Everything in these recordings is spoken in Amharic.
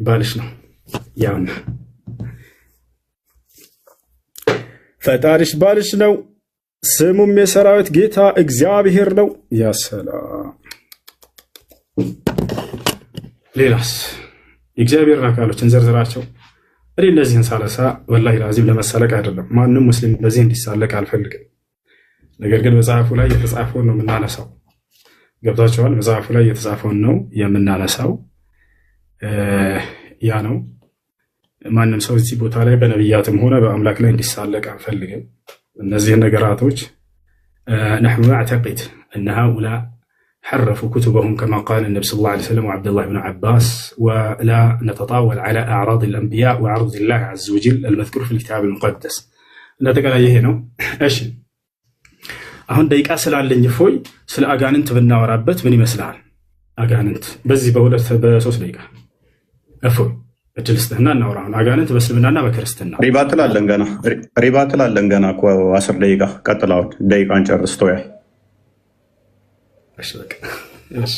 ባልሽ ነው ያውና ፈጣሪሽ ባልሽ ነው ስሙም የሰራዊት ጌታ እግዚአብሔር ነው። ያ ሰላም። ሌላስ የእግዚአብሔርን አካሎች እንዘርዝራቸው። እኔ እነዚህን ሳለሳ ወላሂ ላዚም ለመሳለቅ አይደለም። ማንም ሙስሊም በዚህ እንዲሳለቅ አልፈልግም። ነገር ግን መጽሐፉ ላይ የተጻፈውን ነው የምናነሳው። ገብታችኋል? መጽሐፉ ላይ የተጻፈውን ነው የምናነሳው። ያ ነው። ማንም ሰው እዚህ ቦታ ላይ በነቢያትም ሆነ በአምላክ ላይ እንዲሳለቅ አንፈልግም። እነዚህን ነገራቶች نحن نعتقد أن هؤلاء حرفوا كتبهم كما قال النبي صلى الله عليه وسلم وعبد الله بن عباس، ولا نتطاول على أعراض الأنبياء وعرض الله عز وجل المذكور في الكتاب المقدس. لا تقال أيه ነው። እሺ አሁን ደቂቃ ስላለኝ ፎይ ስለ አጋንንት ብናወራበት ምን ይመስላል? አጋንንት በዚህ በሶስት ደቂቃ እፎይ እድል ስትህና እናውራ። አሁን አጋንንት በእስልምናና በክርስትና ሪባ ትላለን ገና እኮ 10 ደቂቃ ቀጥላውን ደቂቃን ጨርስ ተወያይ። እሺ በቃ እሺ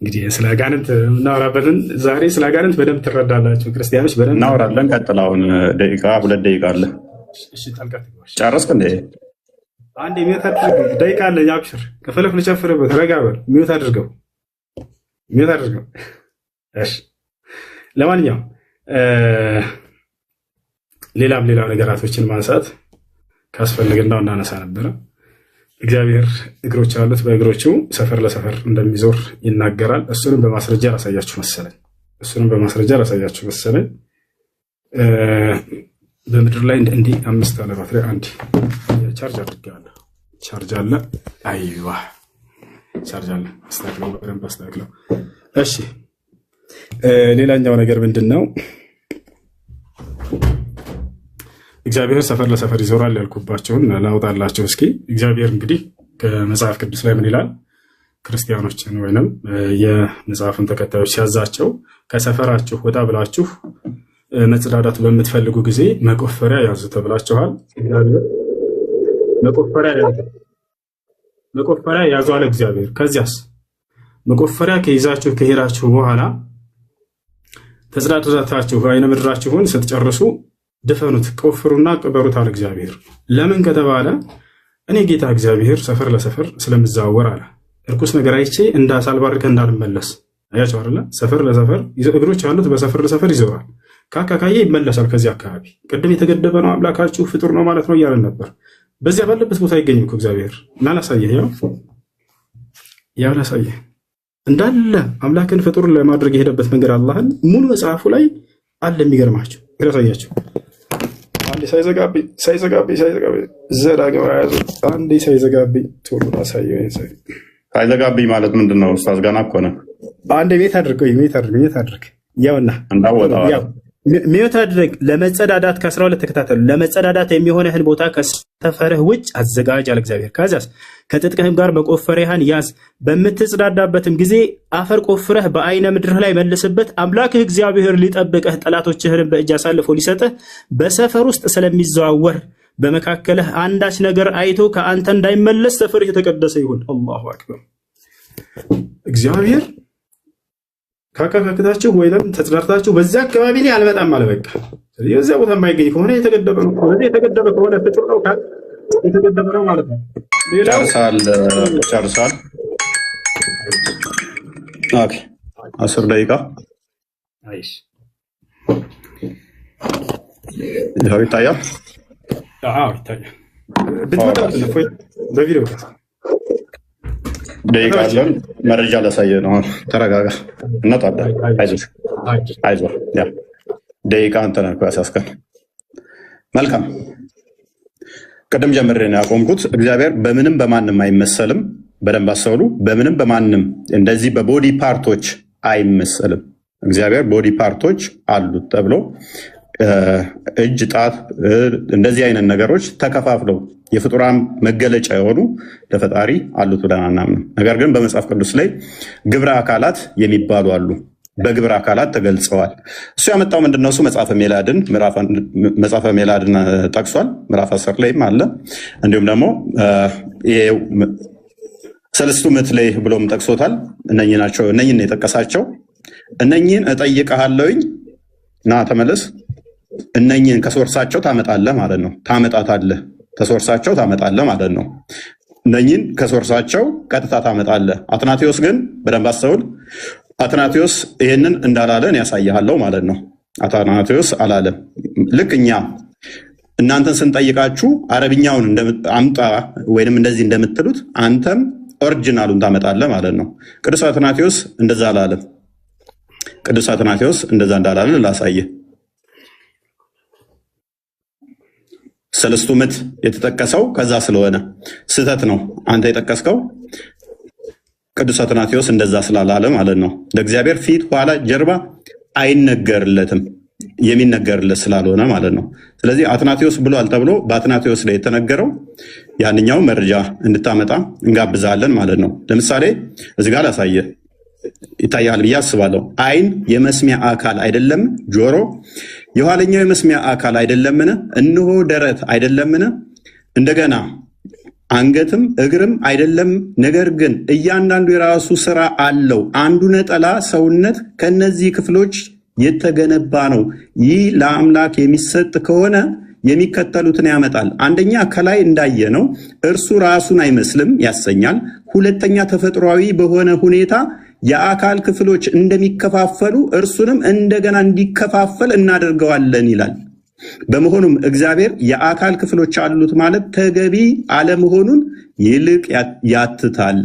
እንግዲህ ስለ አጋንንት እናወራበትን ዛሬ ስለ አጋንንት በደንብ ትረዳላችሁ ክርስቲያኖች፣ በደንብ እናወራለን። ቀጥላውን ደቂቃ 2 ደቂቃ አለ። እሺ ጣልቃት ይዋሽ ጨረስክ እንዴ? አንዴ ሚውት አድርገው። ደቂቃ አለ ያብሽር። ከፈለክ ልጨፍርበት። ረጋ በል። ሚውት አድርገው። እሺ ለማንኛውም ሌላም ነገራቶችን ማንሳት ካስፈልግናው እናነሳ ነበረ። እግዚአብሔር እግሮች አሉት፣ በእግሮቹ ሰፈር ለሰፈር እንደሚዞር ይናገራል። እሱንም በማስረጃ ላሳያችሁ መሰለኝ። በምድር ላይ እንዲህ 5 አለ ባትሪ አንድ ቻርጅ አድርጋለሁ። ቻርጅ አለ። አይዋ ቻርጅ አለ። አስተካክለው። እሺ ሌላኛው ነገር ምንድነው? እግዚአብሔር ሰፈር ለሰፈር ይዞራል ያልኩባቸውን ላውጣላቸው እስኪ። እግዚአብሔር እንግዲህ ከመጽሐፍ ቅዱስ ላይ ምን ይላል? ክርስቲያኖችን ወይንም የመጽሐፉን ተከታዮች ሲያዛቸው ከሰፈራችሁ ወጣ ብላችሁ መጽዳዳት በምትፈልጉ ጊዜ መቆፈሪያ ያዙ ተብላችኋል። መቆፈሪያ ያዙ አለ እግዚአብሔር። ከዚያስ መቆፈሪያ ከይዛችሁ ከሄዳችሁ በኋላ ተጽዳዳታችሁ አይነ ምድራችሁን ስትጨርሱ ድፈኑት፣ ቆፍሩና ቅበሩት አለ እግዚአብሔር። ለምን ከተባለ እኔ ጌታ እግዚአብሔር ሰፈር ለሰፈር ስለምዛወር አለ። እርኩስ ነገር አይቼ እንዳሳልባርከ እንዳልመለስ። አያችሁ አይደለ? ሰፈር ለሰፈር እግሮች አሉት፣ በሰፈር ለሰፈር ይዞራል። ካካካየ ይመለሳል ከዚህ አካባቢ። ቅድም የተገደበ ነው አምላካችሁ ፍጡር ነው ማለት ነው እያለን ነበር። በዚያ ባለበት ቦታ አይገኝም እኮ እግዚአብሔር። እና ላሳየህ፣ ያው ላሳየህ እንዳለ አምላክን ፍጡር ለማድረግ የሄደበት መንገድ አላህን ሙሉ መጽሐፉ ላይ አለ። የሚገርማችሁ ላሳያችሁ። አንዴ ሳይዘጋብኝ ዘዳግም ያዙ። አንዴ ሳይዘጋብኝ ቶሎ ላሳየው። ሳይዘጋብኝ ማለት ምንድን ነው ኡስታዝ? ገና እኮ ነው። አንዴ ሜት አድርግ ያውና ሚውት አድርግ። ለመጸዳዳት ከ12 ተከታተሉ። ለመጸዳዳት የሚሆንህን ቦታ ከሰፈርህ ውጭ አዘጋጅ አለ እግዚአብሔር። ከዚያስ ከትጥቅህም ጋር መቆፈሪያህን ያዝ። በምትጸዳዳበትም ጊዜ አፈር ቆፍረህ በአይነ ምድርህ ላይ መልስበት። አምላክህ እግዚአብሔር ሊጠብቅህ ጠላቶችህንም በእጅ አሳልፎ ሊሰጥህ በሰፈር ውስጥ ስለሚዘዋወር በመካከልህ አንዳች ነገር አይቶ ከአንተ እንዳይመለስ ሰፈርህ የተቀደሰ ይሁን። አላሁ አክበር። እግዚአብሔር ካካካክታችሁ ወይንም ተጽዳርታችሁ በዚያ አካባቢ ላይ አልመጣም አለ። በቃ ስለዚህ በዚያ ቦታ የማይገኝ ከሆነ የተገደበ ነው። ስለዚህ የተገደበ ከሆነ ፍጡር ነው የተገደበ ነው ማለት ነው። ሌላው ጨርሳል። ኦኬ 10 ደቂቃ አይሽ ይኸው ይታያል። ይታያል። ብትመጣ በቪዲዮ ደቂቃ አለን። መረጃ ላሳየህ ነው። ተረጋጋ። እናጣለን። አይዞህ። ያ ደቂቃ አንተ ነህ ያሳስከን። መልካም። ቅድም ጀምሬ ነው ያቆምኩት። እግዚአብሔር በምንም በማንም አይመሰልም። በደንብ አስተውሉ። በምንም በማንም እንደዚህ በቦዲ ፓርቶች አይመሰልም። እግዚአብሔር ቦዲ ፓርቶች አሉት ተብሎ እጅ፣ ጣት እንደዚህ አይነት ነገሮች ተከፋፍለው የፍጡራን መገለጫ የሆኑ ለፈጣሪ አሉት ብለን አናምንም። ነገር ግን በመጽሐፍ ቅዱስ ላይ ግብረ አካላት የሚባሉ አሉ። በግብረ አካላት ተገልጸዋል። እሱ ያመጣው ምንድነው? እሱ መጽሐፈ ሜላድን ጠቅሷል። ምዕራፍ 10 ላይም አለ። እንዲሁም ደግሞ ሰለስቱ ምዕት ላይ ብሎም ጠቅሶታል። እነኝን የጠቀሳቸው። እነኝን እጠይቅሃለሁኝ ና ተመለስ። እነኝህን ከሶርሳቸው ታመጣለህ ማለት ነው። ታመጣታለህ፣ ከሶርሳቸው ታመጣለህ ማለት ነው። እነኝህን ከሶርሳቸው ቀጥታ ታመጣለህ። አትናቴዎስ ግን በደንብ አስተውል። አትናቴዎስ ይህንን እንዳላለን ያሳይሃለሁ ማለት ነው። አትናቴዎስ አላለም። ልክ እኛ እናንተን ስንጠይቃችሁ አረብኛውን አምጣ ወይንም እንደዚህ እንደምትሉት አንተም ኦሪጂናሉን ታመጣለህ ማለት ነው። ቅዱስ አትናቴዎስ እንደዛ አላለም። ቅዱስ አትናቴዎስ እንደዛ እንዳላለን ላሳየህ። ሰለስቱ ምዕት የተጠቀሰው ከዛ ስለሆነ ስህተት ነው አንተ የጠቀስከው። ቅዱስ አትናቴዎስ እንደዛ ስላላለ ማለት ነው። ለእግዚአብሔር ፊት ኋላ ጀርባ አይነገርለትም፣ የሚነገርለት ስላልሆነ ማለት ነው። ስለዚህ አትናቴዎስ ብሏል ተብሎ በአትናቴዎስ ላይ የተነገረው ያንኛው መረጃ እንድታመጣ እንጋብዛለን ማለት ነው። ለምሳሌ እዚህ ጋር ላሳየ ይታያል ብዬ አስባለሁ። አይን የመስሚያ አካል አይደለም? ጆሮ የኋለኛው የመስሚያ አካል አይደለምን? እነሆ ደረት አይደለምን? እንደገና አንገትም እግርም አይደለም? ነገር ግን እያንዳንዱ የራሱ ስራ አለው። አንዱ ነጠላ ሰውነት ከነዚህ ክፍሎች የተገነባ ነው። ይህ ለአምላክ የሚሰጥ ከሆነ የሚከተሉትን ያመጣል። አንደኛ ከላይ እንዳየ ነው እርሱ ራሱን አይመስልም ያሰኛል። ሁለተኛ ተፈጥሯዊ በሆነ ሁኔታ የአካል ክፍሎች እንደሚከፋፈሉ እርሱንም እንደገና እንዲከፋፈል እናደርገዋለን ይላል። በመሆኑም እግዚአብሔር የአካል ክፍሎች አሉት ማለት ተገቢ አለመሆኑን ይልቅ ያትታል።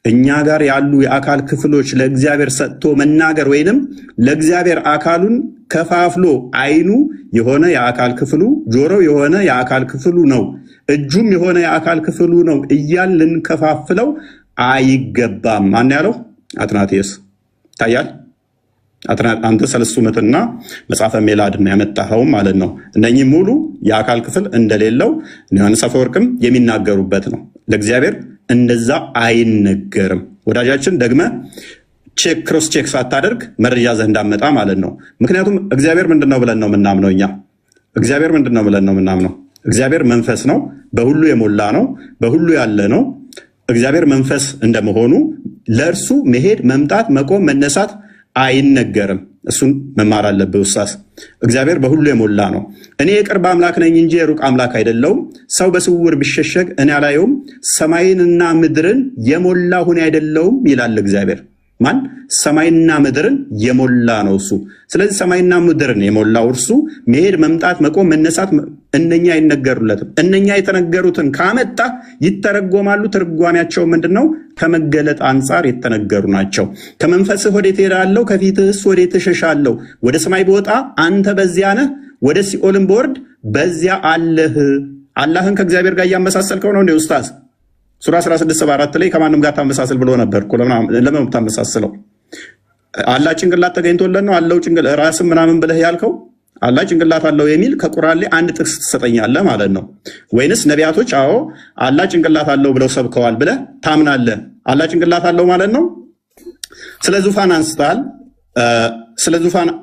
እኛ ጋር ያሉ የአካል ክፍሎች ለእግዚአብሔር ሰጥቶ መናገር ወይንም ለእግዚአብሔር አካሉን ከፋፍሎ አይኑ የሆነ የአካል ክፍሉ፣ ጆሮው የሆነ የአካል ክፍሉ ነው፣ እጁም የሆነ የአካል ክፍሉ ነው እያል ልንከፋፍለው አይገባም። ማን ያለው? አትናቴዎስ። ታያል። አንተ ሰለስቱ ምዕትና መጽሐፈ ሜላድን ያመጣኸው ማለት ነው። እነኚህ ሙሉ የአካል ክፍል እንደሌለው ዮሐንስ አፈወርቅም የሚናገሩበት ነው። ለእግዚአብሔር እንደዛ አይነገርም። ወዳጃችን ደግመ ክሮስ ቼክ ሳታደርግ መረጃ ዘንድ አመጣ ማለት ነው። ምክንያቱም እግዚአብሔር ምንድነው ብለን ነው የምናምነው? እኛ እግዚአብሔር ምንድነው ብለን ነው የምናምነው? እግዚአብሔር መንፈስ ነው፣ በሁሉ የሞላ ነው፣ በሁሉ ያለ ነው። እግዚአብሔር መንፈስ እንደመሆኑ ለእርሱ መሄድ፣ መምጣት፣ መቆም፣ መነሳት አይነገርም። እሱን መማር አለብህ ኡስታዝ። እግዚአብሔር በሁሉ የሞላ ነው። እኔ የቅርብ አምላክ ነኝ እንጂ የሩቅ አምላክ አይደለሁም። ሰው በስውር ቢሸሸግ እኔ አላየውም። ሰማይንና ምድርን የሞላሁ እኔ አይደለሁም ይላል እግዚአብሔር። ማን? ሰማይና ምድርን የሞላ ነው እሱ። ስለዚህ ሰማይና ምድርን የሞላው እርሱ መሄድ፣ መምጣት፣ መቆም፣ መነሳት እነኛ አይነገሩለትም። እነኛ የተነገሩትን ካመጣ ይተረጎማሉ። ትርጓሜያቸው ምንድነው? ከመገለጥ አንጻር የተነገሩ ናቸው። ከመንፈስህ ወዴት እሄዳለሁ? ከፊትህስ ወዴት እሸሻለሁ? ወደ ሰማይ ብወጣ አንተ በዚያ ነህ፣ ወደ ሲኦልም ብወርድ በዚያ አለህ። አላህን ከእግዚአብሔር ጋር እያመሳሰልከው ነው እንዴ ኡስታዝ? ሱራ 16:4 ላይ ከማንም ጋር ታመሳሰል ብሎ ነበር እኮ። ለምን ታመሳስለው? አላህ ጭንቅላት ተገኝቶለት ነው አለው ጭንቅላት ራስም ምናምን ብለህ ያልከው? አላህ ጭንቅላት አለው የሚል ከቁርአን ላይ አንድ ጥቅስ ትሰጠኛለህ ማለት ነው? ወይንስ ነቢያቶች አዎ አላህ ጭንቅላት አለው ብለው ሰብከዋል ብለህ ታምናለህ? አላህ ጭንቅላት አለው ማለት ነው? ስለ ዙፋን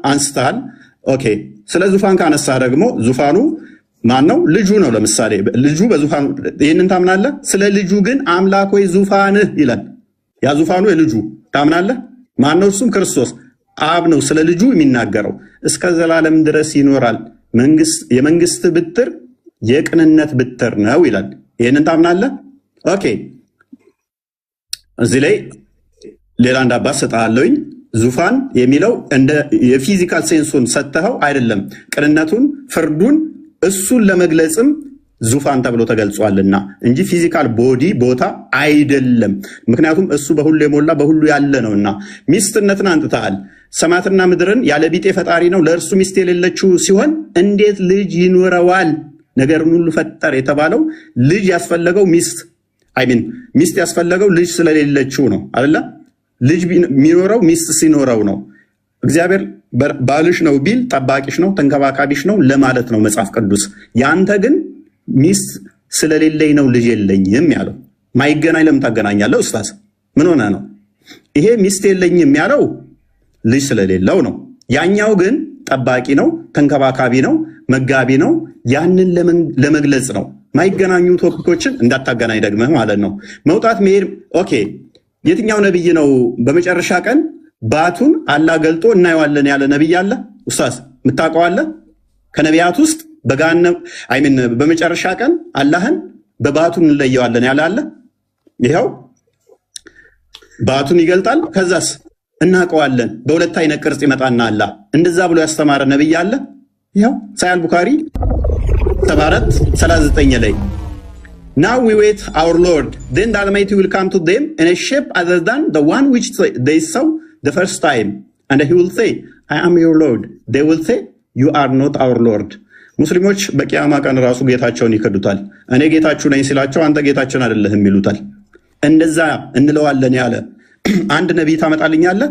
አንስተሃል። ኦኬ፣ ስለ ዙፋን ካነሳ ደግሞ ዙፋኑ ማን ነው? ልጁ ነው። ለምሳሌ ልጁ በዙፋኑ ይህንን ታምናለህ? ስለ ልጁ ግን አምላክ ወይ ዙፋንህ ይላል። ያ ዙፋኑ የልጁ ታምናለህ? ማን ነው? እሱም ክርስቶስ አብ ነው ስለ ልጁ የሚናገረው። እስከ ዘላለም ድረስ ይኖራል፣ የመንግስት ብትር የቅንነት ብትር ነው ይላል። ይህንን ታምናለህ? ኦኬ፣ እዚህ ላይ ሌላ እንዳባስ ሰጣለሁኝ። ዙፋን የሚለው እንደ የፊዚካል ሴንሱን ሰጥተኸው አይደለም፣ ቅንነቱን፣ ፍርዱን እሱን ለመግለጽም ዙፋን ተብሎ ተገልጿልና እንጂ ፊዚካል ቦዲ ቦታ አይደለም። ምክንያቱም እሱ በሁሉ የሞላ በሁሉ ያለ ነውና። ሚስትነትን አንጥተሃል። ሰማያትና ምድርን ያለ ቢጤ ፈጣሪ ነው፣ ለእርሱ ሚስት የሌለችው ሲሆን እንዴት ልጅ ይኖረዋል? ነገርን ሁሉ ፈጠር የተባለው ልጅ ያስፈለገው ሚስት ያስፈለገው ልጅ ስለሌለችው ነው አይደለ? ልጅ የሚኖረው ሚስት ሲኖረው ነው። እግዚአብሔር ባልሽ ነው ቢል ጠባቂሽ ነው ተንከባካቢሽ ነው ለማለት ነው መጽሐፍ ቅዱስ። ያንተ ግን ሚስት ስለሌለኝ ነው ልጅ የለኝም ያለው። ማይገናኝ ለምን ታገናኛለህ ኡስታዝ? ምን ሆነ ነው? ይሄ ሚስት የለኝም ያለው ልጅ ስለሌለው ነው። ያኛው ግን ጠባቂ ነው፣ ተንከባካቢ ነው፣ መጋቢ ነው። ያንን ለመግለጽ ነው። ማይገናኙ ቶፒኮችን እንዳታገናኝ ደግመህ ማለት ነው። መውጣት መሄድ ኦኬ። የትኛው ነብይ ነው በመጨረሻ ቀን ባቱን አላህ ገልጦ እናየዋለን ያለ ነብይ አለ ኡስታዝ? የምታውቀዋለህ? ከነቢያት ውስጥ በጋነብ አይምን በመጨረሻ ቀን አላህን በባቱን እንለየዋለን ያለ አለ? ይኸው ባቱን ይገልጣል። ከዛስ እናውቀዋለን በሁለት አይነት ቅርጽ ይመጣና አላህ እንደዛ ብሎ ያስተማረ ነብይ አለ? ይኸው ሳሂህ ቡኻሪ 74:39 ላይ Now we wait our Lord, then the Almighty will come to them in a shape other than the one which they saw the first time, and he will say, I am your Lord. They will say, you are not our Lord. ሙስሊሞች በቂያማ ቀን ራሱ ጌታቸውን ይከዱታል። እኔ ጌታችሁ ነኝ ሲላቸው አንተ ጌታችን አይደለህም ይሉታል። እንደዛ እንለዋለን ያለ አንድ ነቢይ ታመጣልኛለህ?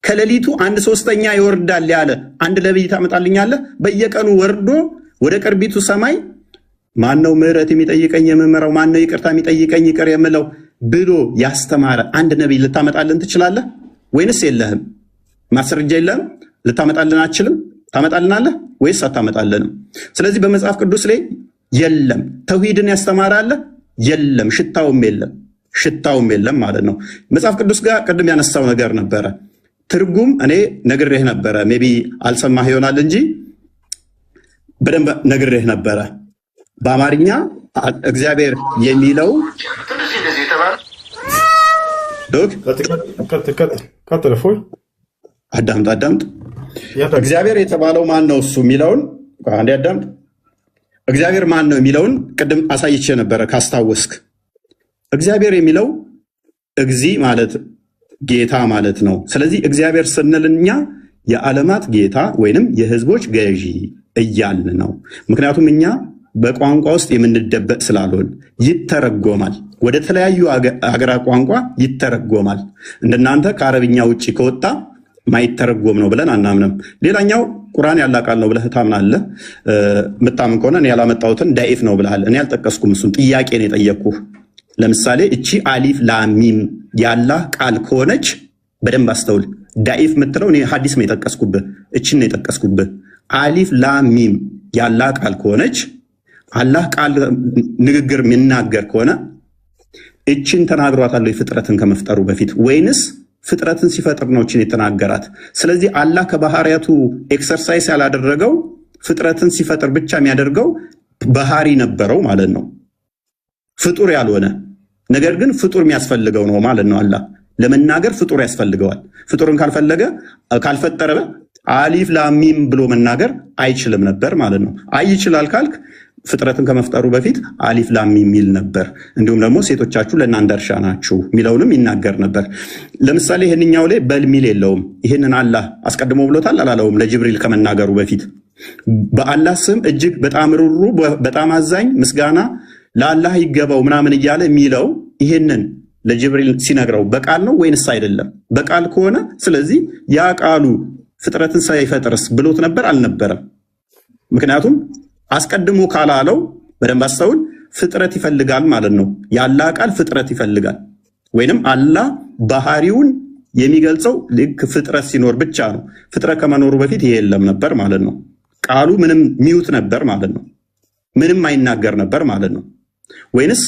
ከሌሊቱ 1/3 ይወርዳል ያለ አንድ ነቢይ ታመጣልኛለህ? በየቀኑ ወርዶ ወደ ቅርቢቱ ሰማይ ማነው ምህረት የሚጠይቀኝ የምመራው፣ ማነው ይቅርታ የሚጠይቀኝ ይቅር የምለው ብሎ ያስተማረ አንድ ነቢይ ልታመጣልን ትችላለህ ወይንስ የለህም? ማስረጃ የለህም? ልታመጣልን አትችልም? ታመጣልናለህ ወይስ አታመጣልንም? ስለዚህ በመጽሐፍ ቅዱስ ላይ የለም። ተውሂድን ያስተማራለ የለም። ሽታውም የለም ማለት ነው። መጽሐፍ ቅዱስ ጋር ቅድም ያነሳው ነገር ነበረ። ትርጉም እኔ ነግሬህ ነበረ። ሜቢ አልሰማህ ይሆናል እንጂ በደንብ ነግሬህ ነበረ። በአማርኛ እግዚአብሔር የሚለው አዳምጥ። እግዚአብሔር የተባለው ማን ነው? እሱ የሚለውን አንዴ አዳምጥ። እግዚአብሔር ማን ነው የሚለውን ቅድም አሳይቼ ነበረ ካስታወስክ። እግዚአብሔር የሚለው እግዚ ማለት ጌታ ማለት ነው። ስለዚህ እግዚአብሔር ስንል እኛ የዓለማት ጌታ ወይንም የህዝቦች ገዢ እያልን ነው። ምክንያቱም እኛ በቋንቋ ውስጥ የምንደበቅ ስላልሆን ይተረጎማል። ወደ ተለያዩ ሀገራት ቋንቋ ይተረጎማል። እንደናንተ ከአረብኛ ውጭ ከወጣ ማይተረጎም ነው ብለን አናምንም። ሌላኛው ቁርአን ያላ ቃል ነው ብለህ ታምናለህ። ምታምን ከሆነ እኔ ያላመጣሁትን ዳኢፍ ነው ብለሃል። እኔ አልጠቀስኩም። እሱን ጥያቄ ነው የጠየቅኩህ። ለምሳሌ እቺ አሊፍ ላሚም ያላህ ቃል ከሆነች በደንብ አስተውል። ዳኢፍ የምትለው እኔ ሐዲስ ነው የጠቀስኩብህ፣ እቺን ነው የጠቀስኩብህ። አሊፍ ላሚም ያላህ ቃል ከሆነች አላህ ቃል ንግግር የሚናገር ከሆነ እቺን ተናግሯታል ፍጥረትን ከመፍጠሩ በፊት ወይንስ ፍጥረትን ሲፈጥር ነው እቺን የተናገራት? ስለዚህ አላህ ከባህሪያቱ ኤክሰርሳይዝ ያላደረገው ፍጥረትን ሲፈጥር ብቻ የሚያደርገው ባህሪ ነበረው ማለት ነው። ፍጡር ያልሆነ ነገር ግን ፍጡር የሚያስፈልገው ነው ማለት ነው። አላህ ለመናገር ፍጡር ያስፈልገዋል። ፍጡርን ካልፈጠረ አሊፍ ላሚም ብሎ መናገር አይችልም ነበር ማለት ነው። ይችላል ካልክ ፍጥረትን ከመፍጠሩ በፊት አሊፍ ላም የሚል ነበር። እንዲሁም ደግሞ ሴቶቻችሁ ለእናንተ እርሻ ናችሁ የሚለውንም ይናገር ነበር። ለምሳሌ ይህንኛው ላይ በል ሚል የለውም። ይህንን አላህ አስቀድሞ ብሎታል አላለውም? ለጅብሪል ከመናገሩ በፊት በአላህ ስም እጅግ በጣም ሩሩ በጣም አዛኝ ምስጋና ለአላህ ይገባው ምናምን እያለ የሚለው ይህንን ለጅብሪል ሲነግረው በቃል ነው ወይንስ አይደለም? በቃል ከሆነ ስለዚህ ያ ቃሉ ፍጥረትን ሳይፈጥርስ ብሎት ነበር አልነበረም? ምክንያቱም አስቀድሞ ካላለው በደንብ አስተውል፣ ፍጥረት ይፈልጋል ማለት ነው። የአላህ ቃል ፍጥረት ይፈልጋል። ወይንም አላህ ባህሪውን የሚገልጸው ልክ ፍጥረት ሲኖር ብቻ ነው። ፍጥረት ከመኖሩ በፊት ይሄ የለም ነበር ማለት ነው። ቃሉ ምንም ሚውት ነበር ማለት ነው። ምንም አይናገር ነበር ማለት ነው። ወይንስ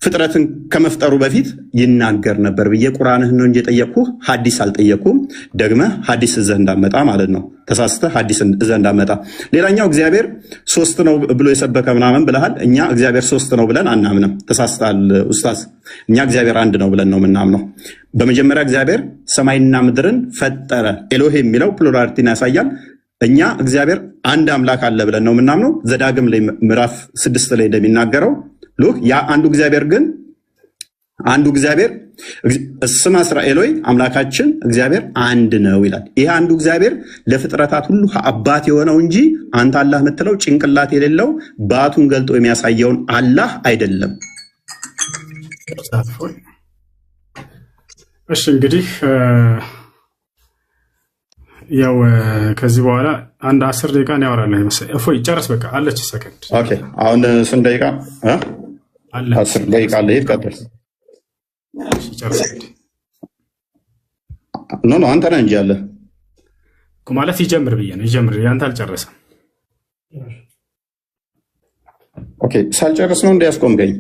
ፍጥረትን ከመፍጠሩ በፊት ይናገር ነበር ብዬ ቁርአንህን ነው እንጂ የጠየቅኩህ ሐዲስ አልጠየቅኩም። ደግመህ ሐዲስ እዘህ እንዳመጣ ማለት ነው። ተሳስተህ ሐዲስ እዘህ እንዳመጣ። ሌላኛው እግዚአብሔር 3 ነው ብሎ የሰበከ ምናምን ብለሃል። እኛ እግዚአብሔር 3 ነው ብለን አናምንም። ተሳስተሃል ኡስታዝ። እኛ እግዚአብሔር 1 ነው ብለን ነው የምናምነው። በመጀመሪያ እግዚአብሔር ሰማይና ምድርን ፈጠረ። ኤሎሄ የሚለው ፕሉራሊቲን ያሳያል። እኛ እግዚአብሔር አንድ አምላክ አለ ብለን ነው የምናምነው። ዘዳግም ላይ ምዕራፍ 6 ላይ እንደሚናገረው ሉክ ያ አንዱ እግዚአብሔር እስማ እስራኤል ሆይ አምላካችን እግዚአብሔር አንድ ነው ይላል። ይሄ አንዱ እግዚአብሔር ለፍጥረታት ሁሉ አባት የሆነው እንጂ አንተ አላህ የምትለው ጭንቅላት የሌለው ባቱን ገልጦ የሚያሳየውን አላህ አይደለም። እሺ እንግዲህ ያው ከዚህ በኋላ አንድ 10 ደቂቃ ነው ያወራል መሰለኝ። እፎይ ጨርስ በቃ አለች ሰከንድ። ኦኬ አሁን ስንት ደቂቃ አለ? 10 ደቂቃ አለ። ይቀጥል። እሺ ጨርስ። ኖ አንተ ነህ እንጂ ያለ ማለት ይጀምር ብዬ ነው። ይጀምር። ያንተ አልጨረሰም። ኦኬ ሳልጨርስ ነው እንዲያስቆምገኝ።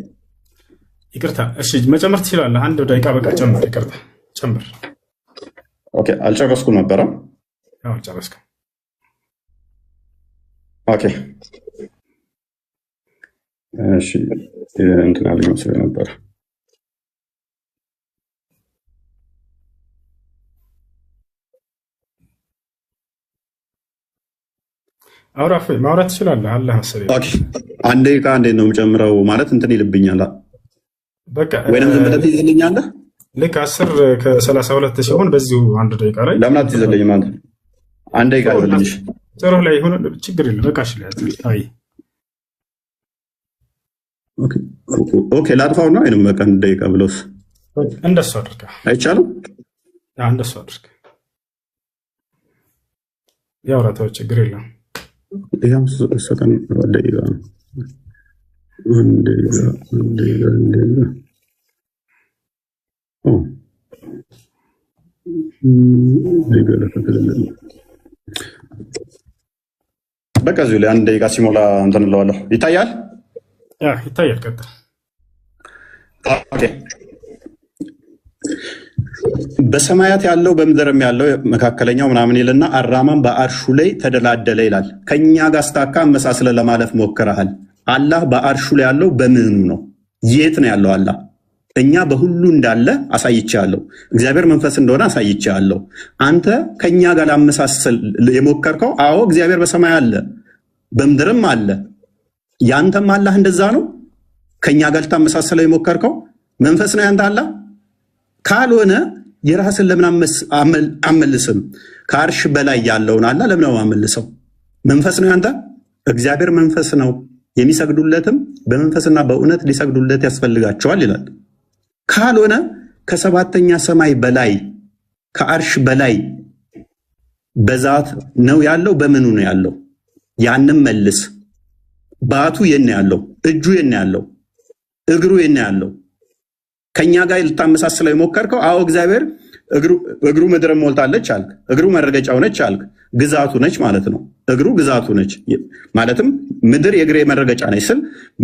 ይቅርታ። እሺ መጨመር ትችላለህ። 1 ደቂቃ በቃ ጨምር። ይቅርታ ጨምር። ኦኬ አልጨረስኩም ነበረ። አዎ ጨረስኩ። ኦኬ እሺ እንትን አለኝ መስሎኝ ነበር። አውራፍ ማውራት ትችላለህ አለ መሰለኝ። ኦኬ አንድ ደቂቃ እንዴት ነው የምጨምረው? ማለት እንትን ይልብኛል። በቃ ወይንም ዝም ብለህ ትይዝልኛለህ? ልክ 10 ከ32 ሲሆን በዚሁ አንድ ደቂቃ ላይ ለምን አትይዝልኝም አንተ? አንድ ደቂቃ ይዘልኝ። ጥሩ ላይ ሆነ ችግር የለም። በቃ እሺ አይ ኦኬ ላጥፋው ነው ወይንም በቃ አንድ ደቂቃ ብለውስ እንደሱ አድርጋ አይቻልም? እንደሱ አድርጋ ያውራታው ችግር የለም። ያም ሰከን ደቂቃ አንድ በቃ እዚሁ ላይ አንድ ደቂቃ ሲሞላ እንትን እለዋለሁ። ይታያል? ይታያል። ቀጥል። ኦኬ በሰማያት ያለው በምድርም ያለው መካከለኛው ምናምን ይልና አራማም በአርሹ ላይ ተደላደለ ይላል። ከኛ ጋር ስታካ መሳስለ ለማለፍ ሞክረሃል። አላህ በአርሹ ላይ ያለው በምኑ ነው? የት ነው ያለው አላህ? እኛ በሁሉ እንዳለ አሳይቻለሁ። እግዚአብሔር መንፈስ እንደሆነ አሳይቻለሁ። አንተ ከኛ ጋር ላመሳሰል የሞከርከው አዎ እግዚአብሔር በሰማይ አለ በምድርም አለ። ያንተም አላህ እንደዛ ነው። ከኛ ጋር ልታመሳሰለው የሞከርከው መንፈስ ነው ያንተ አላህ ካልሆነ የራስን ለምን አመልስም? ከአርሽ በላይ ያለውን አላህ ለምን አመልሰው? መንፈስ ነው ያንተ። እግዚአብሔር መንፈስ ነው፣ የሚሰግዱለትም በመንፈስና በእውነት ሊሰግዱለት ያስፈልጋቸዋል ይላል። ካልሆነ ከሰባተኛ ሰማይ በላይ ከአርሽ በላይ በዛት ነው ያለው። በምኑ ነው ያለው? ያንም መልስ። ባቱ የነ ያለው፣ እጁ የነ ያለው፣ እግሩ የነ ያለው ከኛ ጋር ልታመሳስለው የሞከርከው አዎ እግዚአብሔር እግሩ ምድርን ሞልታለች አልክ። እግሩ መረገጫው ነች አልክ። ግዛቱ ነች ማለት ነው። እግሩ ግዛቱ ነች ማለትም ምድር የእግሬ መረገጫ ነች ስል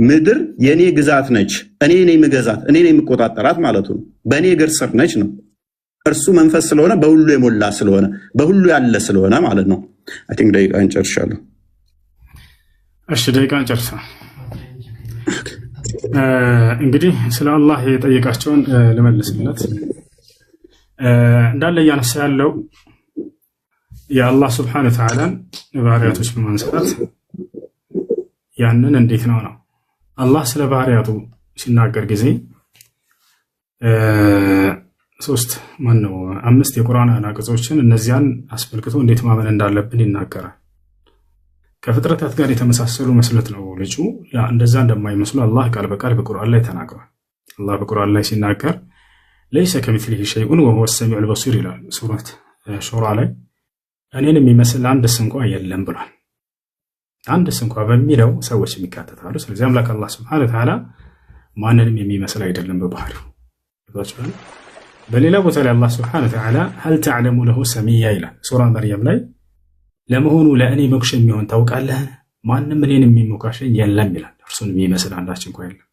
ምድር የኔ ግዛት ነች፣ እኔ ነኝ የምገዛት፣ እኔ ነኝ የምቆጣጠራት ማለቱ ነው። በእኔ እግር ስር ነች ነው። እርሱ መንፈስ ስለሆነ በሁሉ የሞላ ስለሆነ በሁሉ ያለ ስለሆነ ማለት ነው። አይ ቲንክ ደቂቃ እንጨርሻለሁ። እሺ ደቂቃ እንጨርሳ። እንግዲህ ስለ አላህ የጠየቃቸውን ልመልስለት። እንዳለ እያነሳ ያለው የአላህ ስብሐነሁ ወተዓላን ባህሪያቶች በማንሳት ያንን እንዴት ነው አላህ ስለ ባህሪያቱ ሲናገር ጊዜ 5 የቁርአን አንቀጾችን እነዚያን አስመልክቶ እንዴት ማመን እንዳለብን ይናገራል። ከፍጥረታት ጋር የተመሳሰሉ መስለት ነው ልጁ። እንደዛ እንደማይመስሉ አላህ ቃል በቃል በቁርአን ላይ ተናግሯል። አላህ በቁርአን ላይ ሲናገር ለይሰ ከሚስሊሂ ሸይኡን ወሁወ ሰሚዑል በሲር ይላል ሱረት ሹራ ላይ። እኔን የሚመስል አንድስ እንኳ የለም ብሏል። አንድስ እንኳ በሚለው ሰዎች የሚካተታሉ። ስለዚህ አምላክ አላህ ሱብሓነሁ ወተዓላ ማንንም የሚመስል አይደለም በባህሪው። በሌላ ቦታ ላይ አላህ ሱብሓነሁ ወተዓላ ሀል ተዕለሙ ለሁ ሰሚያ ይላል ሱራ መርየም ላይ። ለመሆኑ ለእኔ ሞክሽ የሚሆን ታውቃለህ? ማንም እኔን የሚሞካሸኝ የለም ይላል። እርሱን የሚመስል አንዳች እንኳ የለም።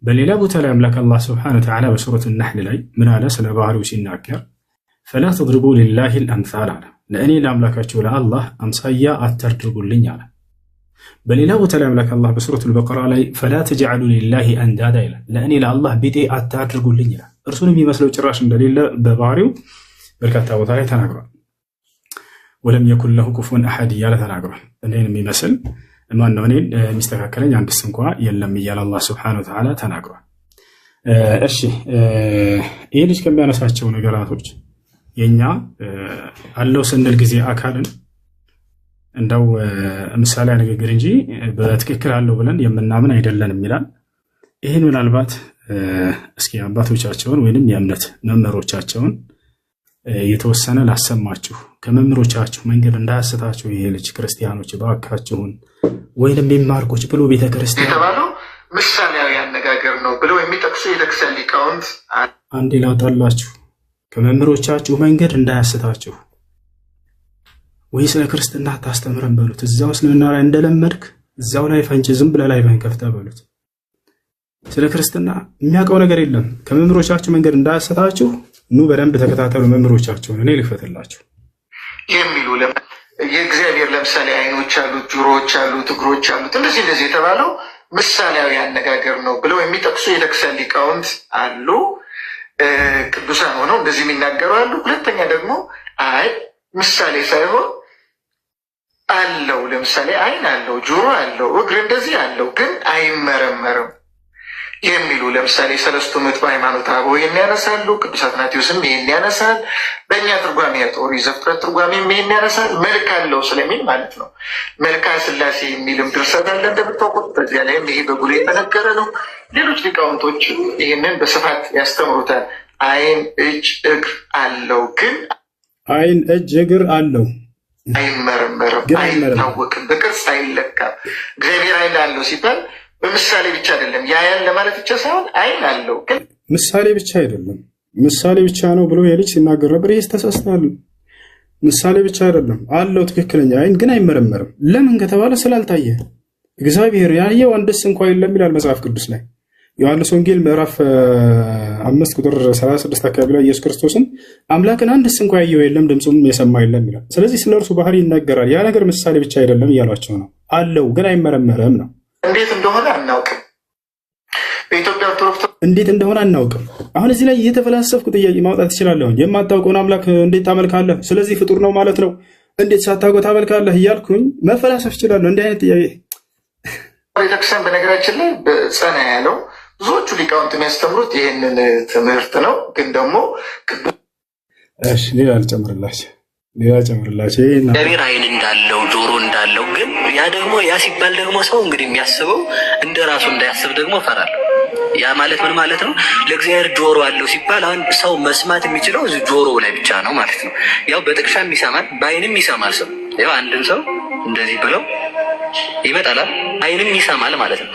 በሌላ ቦታ ላይ አምላክ አላህ ሱብሓነሁ ወተዓላ በሱረቱ ነሕል ላይ ምን አለ? ስለ ባህሪው ሲናገር ፈላ ተድሪቡ ሊላሂ አልአምሳል አለ። ለእኔ ለአምላካቸው ለአላህ አምሳያ አታድርጉልኝ አለ። በሌላ ቦታ ላይ አምላክ አላህ በሱረቱ በቀራ ላይ ፈላ ተጅዐሉ ሊላሂ አንዳዳ ይላል። ለእኔ ለአላህ ቢጤ አታድርጉልኝ ይላል። እርሱን የሚመስለው ጭራሽ እንደሌለ በባህሪው በርካታ ቦታ ላይ ተናግሯል። ወለም የኩን ለሁ ኩፉወን አሐድ እያለ ተናግሯል። እኔን የሚመስል ማነው? እኔን የሚስተካከለኝ አንድስ እንኳ የለም እያለ አላህ ሱብሓነሁ ወተዓላ ተናግሯል። እሺ ይህ ልጅ ከሚያነሳቸው ነገራቶች የኛ አለው ስንል ጊዜ አካልን እንደው ምሳሌ ንግግር እንጂ በትክክል አለው ብለን የምናምን አይደለንም ይላል። ይህን ምናልባት እስኪ አባቶቻቸውን ወይንም የእምነት መምህሮቻቸውን የተወሰነ ላሰማችሁ። ከመምህሮቻችሁ መንገድ እንዳያስታችሁ ይሄ ልጅ ክርስቲያኖች ባካችሁን፣ ወይንም የሚማርቆች ብሎ ቤተክርስቲያን የተባለው ምሳሌያዊ አነጋገር ነው ብለው የሚጠቅሱ የቤተክርስቲያን ሊቃውንት አንዴ ላውጣላችሁ። ከመምህሮቻችሁ መንገድ እንዳያስታችሁ፣ ወይ ስለ ክርስትና ታስተምረን በሉት። እዛው እስልምና ላይ እንደለመድክ እዛው ላይ ፈንጭ ዝም ብለህ ላይ ከፍተህ በሉት። ስለ ክርስትና የሚያውቀው ነገር የለም። ከመምህሮቻችሁ መንገድ እንዳያስታችሁ ኑ በደንብ ተከታተሉ መምህሮቻቸውን፣ እኔ ልክፈትላችሁ የሚሉ የእግዚአብሔር ለምሳሌ አይኖች አሉት፣ ጆሮዎች አሉት፣ እግሮች አሉት እንደዚህ የተባለው ምሳሌያዊ አነጋገር ነው ብለው የሚጠቅሱ የቤተክርስቲያን ሊቃውንት አሉ። ቅዱሳን ሆነው እንደዚህ የሚናገሩ አሉ። ሁለተኛ ደግሞ አይ ምሳሌ ሳይሆን አለው፣ ለምሳሌ አይን አለው፣ ጆሮ አለው፣ እግር እንደዚህ አለው ግን አይመረመርም የሚሉ ለምሳሌ ሰለስቱ ምዕት በሃይማኖተ አበው ይህን ያነሳሉ። ቅዱስ አትናቴዎስም ይህን ያነሳል። በእኛ ትርጓሜ ኦሪት ዘፍጥረት ትርጓሜም ይህን ያነሳል። መልክ አለው ስለሚል ማለት ነው። መልክአ ሥላሴ የሚልም ድርሰት አለ እንደምታውቁት። በዚያ ላይም ይሄ በጉልህ የተነገረ ነው። ሌሎች ሊቃውንቶች ይህንን በስፋት ያስተምሩታል። አይን፣ እጅ፣ እግር አለው ግን አይን፣ እጅ፣ እግር አለው አይመረመርም፣ አይታወቅም፣ በቅርጽ አይለካም። እግዚአብሔር አይን አለው ሲባል በምሳሌ ብቻ አይደለም ያያን ለማለት ብቻ ሳይሆን አይን አለው ግን ምሳሌ ብቻ አይደለም። ምሳሌ ብቻ ነው ብሎ የልጅ ሲናገር ነበር። ይህ ተሳስተዋል። ምሳሌ ብቻ አይደለም አለው ትክክለኛ አይን ግን አይመረመርም። ለምን ከተባለ ስላልታየ። እግዚአብሔር ያየው አንድስ እንኳ የለም ይላል መጽሐፍ ቅዱስ ላይ ዮሐንስ ወንጌል ምዕራፍ 5 ቁጥር 36 አካባቢ ላይ ኢየሱስ ክርስቶስን አምላክን አንድስ እንኳ ያየው የለም ድምፁም የሰማ የለም ይላል። ስለዚህ ስለ እርሱ ባህሪ ይናገራል። ያ ነገር ምሳሌ ብቻ አይደለም እያሏቸው ነው። አለው ግን አይመረመርም ነው። እንዴት እንደሆነ አናውቅም። በኢትዮጵያ ኦርቶዶክስ እንዴት እንደሆነ አናውቅም። አሁን እዚህ ላይ እየተፈላሰፍኩ ጥያቄ ማውጣት እችላለሁ። የማታውቀውን አምላክ እንዴት ታመልካለህ? ስለዚህ ፍጡር ነው ማለት ነው። እንዴት ሳታውቀው ታመልካለህ እያልኩኝ መፈላሰፍ እችላለሁ። እንዲህ አይነት ጥያቄ ቤተክርስቲያን በነገራችን ላይ በጸና ያለው ብዙዎቹ ሊቃውንት የሚያስተምሩት ይህንን ትምህርት ነው። ግን ደግሞ ሌላ ልጨምርላቸው እግዚአብሔር አይን እንዳለው ጆሮ እንዳለው ግን ያ ሲባል ደግሞ ሰው እንግዲህ የሚያስበው እንደ ራሱ እንዳያስብ ደግሞ እፈራለሁ። ያ ማለት ምን ማለት ነው? ለእግዚአብሔር ጆሮ አለው ሲባል አሁን ሰው መስማት የሚችለው ጆሮ ላይ ብቻ ነው ማለት ነው። ያው በጥቅሻም ይሰማል፣ በአይንም ይሰማል። ሰው ያው አንድን ሰው እንደዚህ ብለው ይመጣላል፣ አይንም ይሰማል ማለት ነው።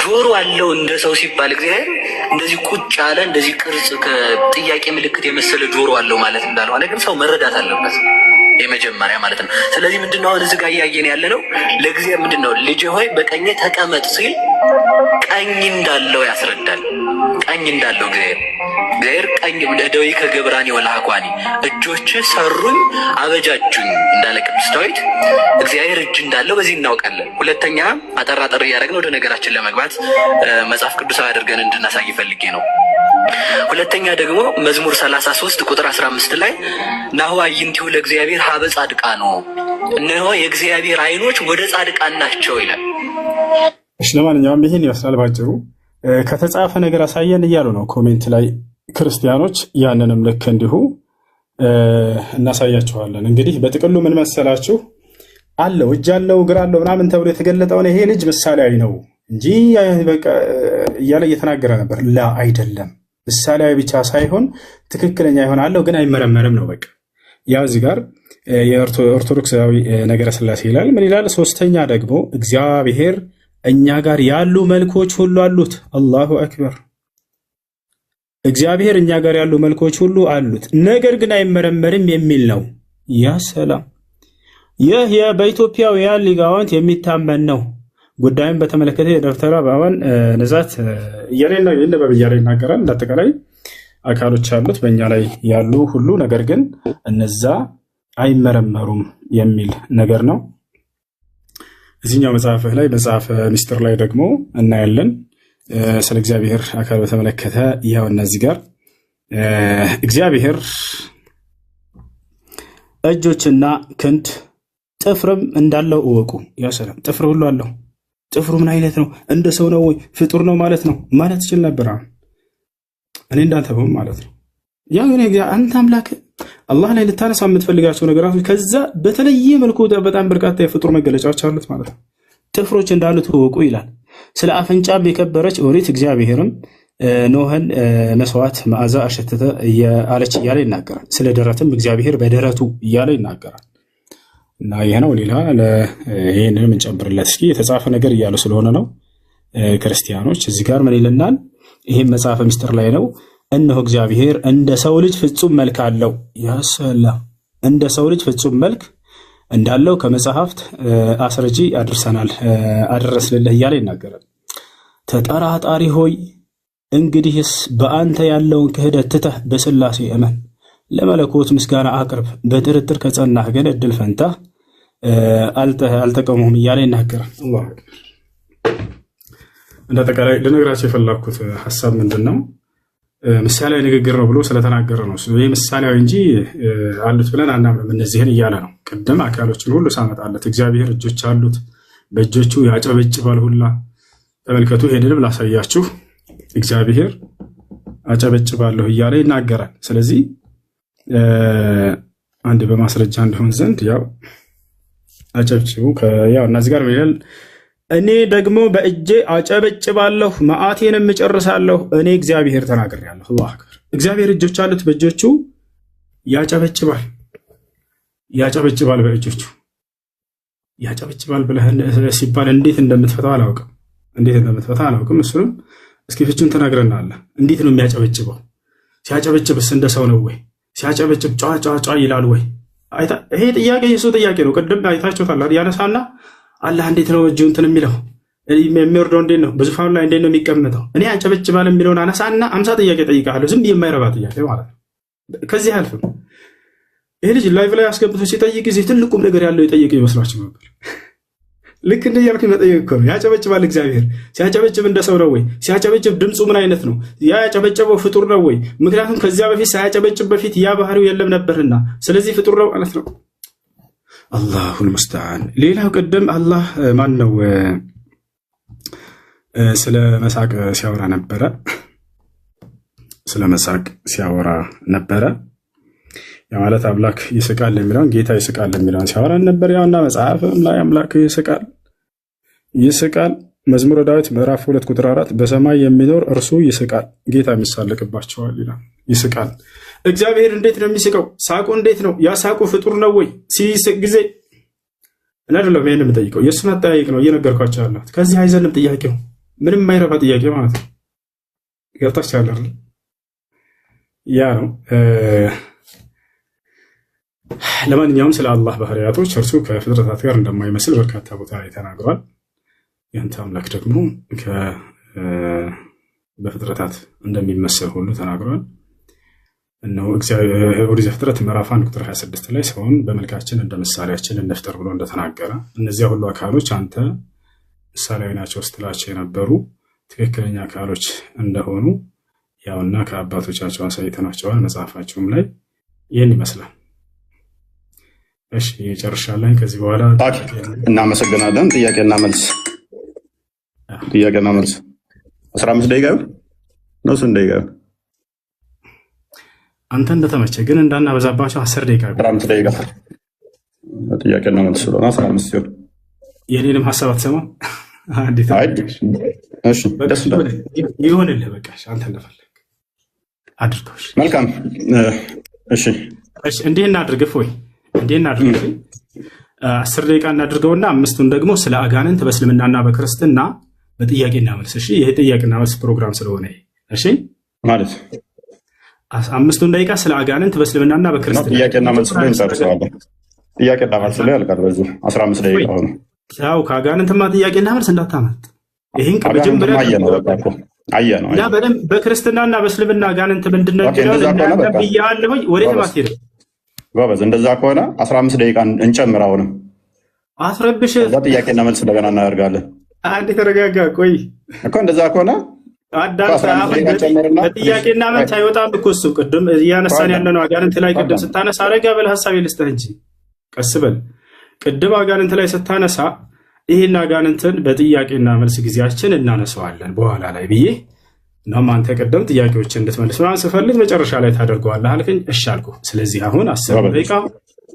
ጆሮ አለው እንደ ሰው ሲባል እግዚአብሔር እንደዚህ ቁጭ ያለ እንደዚህ ቅርጽ ከጥያቄ ምልክት የመሰለ ጆሮ አለው ማለት እንዳልሆነ ግን ሰው መረዳት አለበት የመጀመሪያ ማለት ነው። ስለዚህ ምንድነው አሁን እዚህ ጋር እያየን ያለ ነው። ለእግዚአብሔር ምንድነው ልጅ ሆይ በቀኜ ተቀመጥ ሲል ቀኝ እንዳለው ያስረዳል። ቀኝ እንዳለው እግዚአብሔር ቀኝ ደዌ ከገብራኒ ወላኳኒ እጆች ሰሩኝ አበጃጁኝ እንዳለ ቅዱስ ዳዊት እግዚአብሔር እጅ እንዳለው በዚህ እናውቃለን። ሁለተኛ አጠራጠር እያደረግን ወደ ነገራችን ለመግባት መጽሐፍ ቅዱሳዊ አድርገን እንድናሳይ ፈልጌ ነው። ሁለተኛ ደግሞ መዝሙር 33 ቁጥር 15 ላይ ናሁ አዕይንቲሁ ለእግዚአብሔር ሀበ ጻድቃኑ እነሆ የእግዚአብሔር አይኖች ወደ ጻድቃን ናቸው ይላል። እሺ ለማንኛውም ይሄን ይመስላል ባጭሩ። ከተጻፈ ነገር አሳየን እያሉ ነው ኮሜንት ላይ ክርስቲያኖች። ያንንም ልክ እንዲሁ እናሳያችኋለን። እንግዲህ በጥቅሉ ምን መሰላችሁ? አለው እጅ አለው እግር አለው ምናምን ተብሎ የተገለጠውን ይሄ ልጅ ምሳሌያዊ ነው እንጂ በቃ እያለ እየተናገረ ነበር። ላ አይደለም፣ ምሳሌያዊ ብቻ ሳይሆን ትክክለኛ ይሆናለው ግን አይመረመርም ነው በቃ። ያው እዚህ ጋር የኦርቶዶክሳዊ ነገረ ሥላሴ ይላል። ምን ይላል? ሶስተኛ ደግሞ እግዚአብሔር እኛ ጋር ያሉ መልኮች ሁሉ አሉት። አላሁ አክበር። እግዚአብሔር እኛ ጋር ያሉ መልኮች ሁሉ አሉት፣ ነገር ግን አይመረመርም የሚል ነው። ያ ሰላም! ይህ በኢትዮጵያውያን ሊቃውንት የሚታመን ነው። ጉዳዩን በተመለከተ የደብተራ በአዋን ንዛት እያለ ይናገራል። እንዳጠቃላይ አካሎች አሉት በእኛ ላይ ያሉ ሁሉ፣ ነገር ግን እነዛ አይመረመሩም የሚል ነገር ነው። እዚህኛው መጽሐፍህ ላይ መጽሐፈ ምስጢር ላይ ደግሞ እናያለን ስለ እግዚአብሔር አካል በተመለከተ። ያው እነዚህ ጋር እግዚአብሔር እጆችና ክንድ ጥፍርም እንዳለው እወቁ። ያ ሰላም! ጥፍር ሁሉ አለው። ጥፍሩ ምን አይነት ነው? እንደ ሰው ነው ወይ ፍጡር ነው ማለት ነው ማለት ይችል ነበር። እኔ እንዳንተበው ማለት ነው። ያ ግን አንተ አምላክ አላህ ላይ ልታነሳ የምትፈልጋቸው ነገራቶች ከዛ በተለየ መልኩ በጣም በርካታ የፍጡር መገለጫዎች አሉት ማለት ነው። ጥፍሮች እንዳሉት እወቁ ይላል። ስለ አፍንጫም የከበረች ኦሪት እግዚአብሔርም ኖህን መስዋዕት መዓዛ አሸተተ አለች እያለ ይናገራል። ስለ ደረትም እግዚአብሔር በደረቱ እያለ ይናገራል። እና ይህ ነው። ሌላ ይህንን የምንጨምርለት እስኪ የተጻፈ ነገር እያሉ ስለሆነ ነው ክርስቲያኖች። እዚህ ጋር ምን ይልናል? ይህም መጽሐፈ ምስጢር ላይ ነው። እነሆ እግዚአብሔር እንደ ሰው ልጅ ፍጹም መልክ አለው። ያሰላ እንደ ሰው ልጅ ፍጹም መልክ እንዳለው ከመጽሐፍት አስረጂ አደረስንልህ እያለ ይናገራል። ተጠራጣሪ ሆይ እንግዲህስ በአንተ ያለውን ክህደት ትተህ በሥላሴ እመን፣ ለመለኮት ምስጋና አቅርብ። በጥርጥር ከጸናህ ግን እድል ፈንታ አልጠቀሙም እያለ ይናገራል። አላሁ አክበር። እንደ አጠቃላይ ልነግራቸው የፈለኩት ሐሳብ ምንድነው? ምሳሌያዊ ንግግር ነው ብሎ ስለተናገረ ነው። ይህ ምሳሌያዊ እንጂ አሉት ብለን አናምንም እነዚህን እያለ ነው። ቅድም አካሎችን ሁሉ ሳመጣለት እግዚአብሔር እጆች አሉት፣ በእጆቹ ያጨበጭባል ሁላ። ተመልከቱ፣ ይሄንንም ላሳያችሁ። እግዚአብሔር አጨበጭባለሁ እያለ ይናገራል። ስለዚህ አንድ በማስረጃ እንዲሆን ዘንድ ያው አጨብጭቡ ያው እነዚህ ጋር ይላል፣ እኔ ደግሞ በእጄ አጨበጭባለሁ መዓቴንም እጨርሳለሁ፣ እኔ እግዚአብሔር ተናግሬያለሁ። አላሁ አክበር። እግዚአብሔር እጆች አሉት፣ በእጆቹ ያጨበጭባል። በእጆቹ ያጨበጭባል ብለህ ሲባል እንዴት እንደምትፈታው አላውቅም። እሱንም እስኪ ፍቹን ተናግረናል። እንዴት ነው የሚያጨበጭበው? ሲያጨበጭብስ እንደ ሰው ነው ወይ? ሲያጨበጭብ ጫጫጫ ይላል ወይ? ይሄ ጥያቄ የሱ ጥያቄ ነው። ቅድም አይታችሁታል። ያነሳና አላህ እንዴት ነው እጁ እንትን የሚለው የሚወርደው? እንዴት ነው በዙፋኑ ላይ እንዴት ነው የሚቀመጠው? እኔ አጨበጭባል የሚለውን አነሳና 50 ጥያቄ ጠይቃለሁ። ዝም የማይረባ ጥያቄ ማለት ነው። ከዚህ አልፍም። ይሄ ልጅ ላይቭ ላይ አስገብቶ ሲጠይቅ ጊዜ ትልቁም ነገር ያለው የጠየቀ ይመስላችሁ ነበር። ልክ እንደ ያልኩኝ መጠየቅ እኮ ነው። ያጨበጭባል እግዚአብሔር። ሲያጨበጭብ እንደ ሰው ነው ወይ? ሲያጨበጭብ ድምፁ ምን አይነት ነው? ያ ያጨበጨበው ፍጡር ነው ወይ? ምክንያቱም ከዚያ በፊት ሳያጨበጭብ በፊት ያ ባህሪው የለም ነበርና፣ ስለዚህ ፍጡር ነው ማለት ነው። አላሁል ሙስተዓን። ሌላው ቅድም አላህ ማን ነው ስለ መሳቅ ሲያወራ ነበረ። ያ ማለት አምላክ ይስቃል የሚለውን ጌታ ይስቃል የሚለውን ሲያወራ ነበር። ያውና መጽሐፍም ላይ አምላክ ይስቃል። መዝሙረ ዳዊት ምዕራፍ 2 ቁጥር 4 በሰማይ የሚኖር እርሱ ይስቃል፣ ጌታ የሚሳለቅባቸዋል ይላል። ይስቃል። እግዚአብሔር እንዴት ነው የሚስቀው? ሳቁ እንዴት ነው? ያ ሳቁ ፍጡር ነው ወይ? ሲስቅ ጊዜ አይደለም። ይሄን የምጠይቀው የእሱ መጠያየቅ ነው እየነገርኳቸው ያለሁት። ከዚህ አይዘንም ጥያቄው ምንም የማይረባ ጥያቄ ማለት ነው። ገብታችሁ አይደል? ያ ነው። ለማንኛውም ስለ አላህ ባህሪያቶች እርሱ ከፍጥረታት ጋር እንደማይመስል በርካታ ቦታ ላይ ተናግሯል። ያንተ አምላክ ደግሞ በፍጥረታት እንደሚመስል ሁሉ ተናግሯል። እነሆ ኦሪት ዘፍጥረት ምዕራፍ 1 ቁጥር 26 ላይ ሰውን በመልካችን እንደ ምሳሌያችን እንፍጠር ብሎ እንደተናገረ እነዚያ ሁሉ አካሎች አንተ ምሳሌያዊ ናቸው ስትላቸው የነበሩ ትክክለኛ አካሎች እንደሆኑ ያውና ከአባቶቻቸው አሳይተናቸዋል። መጽሐፋቸውም ላይ ይህን ይመስላል። እሺ ጨርሻለሁ። ከዚህ በኋላ እናመሰግናለን። ጥያቄና መልስ 15 ደቂቃ ነው። ስንት ደቂቃ? አንተ እንደተመቸ ግን እንዳናበዛባቸው 10 ደቂቃ 15 ደቂቃ ጥያቄና መልስ ስለሆነ 15 ሲሆን የኔንም ሀሳብ አትሰማም። ይሁንልህ በቃ አንተ እንደፈለግ አድርገው። መልካም። እሺ እንዲህ እናድርግ። እፎይ እንዲህ እናድርግ። 10 ደቂቃ እናድርገውና 5ቱን ደግሞ ስለ አጋንንት በእስልምናና በክርስትና በጥያቄና መልስ። እሺ ይሄ ጥያቄና መልስ ፕሮግራም ስለሆነ እሺ ማለት 5ቱን ደቂቃ ስለ አጋንንት በእስልምናና በክርስትና ጥያቄና መልስ ላይ እንጨርሰዋለን። ጥያቄና መልስ ላይ ያልቃል። በዚህ 15 ደቂቃ ሆነ። ያው ከአጋንንትማ ጥያቄና መልስ እንዳታመጥ። ይሄን ከመጀመሪያ አየነው ያ በደንብ በክርስትናና በእስልምና አጋንንት ምንድነው ያለው? ወዴት ማትሄድ ጎበዝ። እንደዛ ከሆነ 15 ደቂቃ እንጨምር። አሁንም አስረብሽ ጥያቄና መልስ እንደገና እናደርጋለን። አንዴ ተረጋጋ። ቆይ እኮ እንደዛ ከሆነ ጥያቄና መልስ አይወጣም እኮ እሱ ቅድም እያነሳን ያለ ነው። አጋንንት ላይ ቅድም ስታነሳ አረጋ በል ሀሳብ ልስጥህ እንጂ ቀስ በል። ቅድም አጋንንት ላይ ስታነሳ ይህን አጋንንትን በጥያቄና መልስ ጊዜያችን እናነሳዋለን በኋላ ላይ ብዬ እናም አንተ ቅድም ጥያቄዎችን እንድትመልስ ምናምን ስፈልግ መጨረሻ ላይ ታደርገዋለህ አልከኝ። እሺ አልኩህ። ስለዚህ አሁን 10 ደቂቃ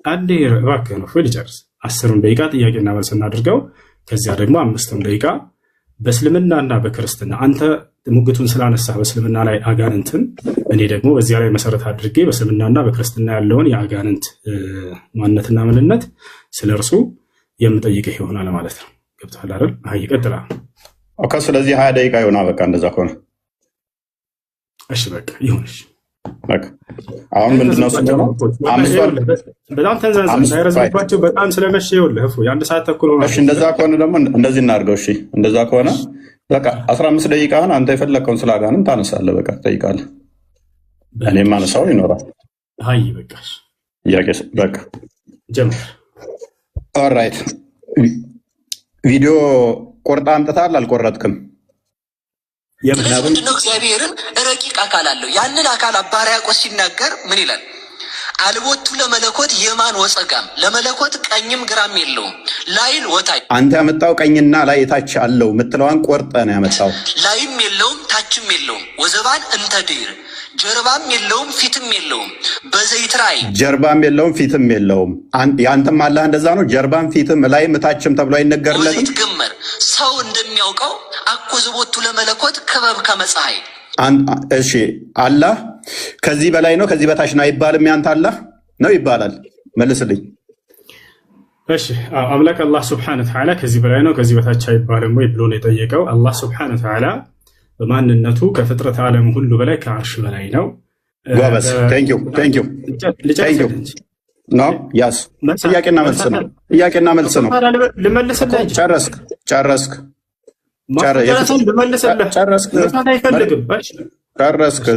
አንዴ እባክህ ነው ልጨርስ። 10 ደቂቃ ጥያቄና መልስ እናድርገው። ከዚያ ደግሞ 5 ደቂቃ በእስልምናና በክርስትና አንተ ሙግቱን ስላነሳህ በእስልምና ላይ አጋንንትን፣ እኔ ደግሞ በዚያ ላይ መሰረት አድርጌ በእስልምናና በክርስትና ያለውን የአጋንንት ማንነትና ምንነት ስለ እርሱ የምጠይቅህ ይሆናል ማለት ነው። ገብቶሃል አይደል? ይቀጥላል። ኦኬ። ስለዚህ 20 ደቂቃ ይሆናል። በቃ እንደዛ ከሆነ እሺ በቃ ይሁንሽ። በቃ አሁን ምንድነው በጣም ተንዛዛ ሳይረዝምባቸው በጣም ስለመሸ ይኸውልህ የአንድ ሰዓት ተኩል ሆነ። እሺ እንደዛ ከሆነ ደግሞ እንደዚህ እናድርገው። እሺ እንደዛ ከሆነ በቃ 15 ደቂቃህን አንተ የፈለግከውን ስለ አጋንንት ታነሳለህ። በቃ ትጠይቃለህ፣ እኔም ማነሳው ይኖራል። አይ በቃ ጥያቄ በቃ ጀምር። ኦልራይት ቪዲዮ ቆርጣ አምጥታል አልቆረጥክም? ምንድነው? እግዚአብሔርን ረቂቅ አካል አለው። ያንን አካል አባ ሕርያቆስ ሲናገር ምን ይላል? አልቦቱ ለመለኮት የማን ወጸጋም፣ ለመለኮት ቀኝም ግራም የለውም። ላይል ወታይ አንተ ያመጣው ቀኝና ላይ ታች አለው ምትለዋን ቆርጠ ነው ያመጣው። ላይም የለውም ታችም የለውም። ወዘባን እንተ ድር ጀርባም የለውም ፊትም የለውም። በዘይት ራእይ ጀርባም የለውም ፊትም የለውም። ያንተም አላህ እንደዛ ነው። ጀርባም ፊትም ላይም ታችም ተብሎ አይነገርለትም። ወዘይት ገመር ሰው እንደሚያውቀው አኮ ዘቦቱ ለመለኮት ክበብ ከመፀሐይ። እሺ አላህ ከዚህ በላይ ነው ከዚህ በታች ነው አይባልም። ያንተ አላህ ነው ይባላል። መልስልኝ። እሺ አምላክ አላህ ሱብሓነሁ ወተዓላ ከዚህ በላይ ነው ከዚህ በታች አይባልም ወይ ብሎ ነው የጠየቀው። አላህ ሱብሓነሁ ወተዓላ በማንነቱ ከፍጥረት ዓለም ሁሉ በላይ ከአርሽ በላይ ነው። ጎበዝ ቴንኪው ኖ ያስ ጥያቄና መልስ ነው። ጥያቄና መልስ ነው። ልመልስልህ። ጨረስክ?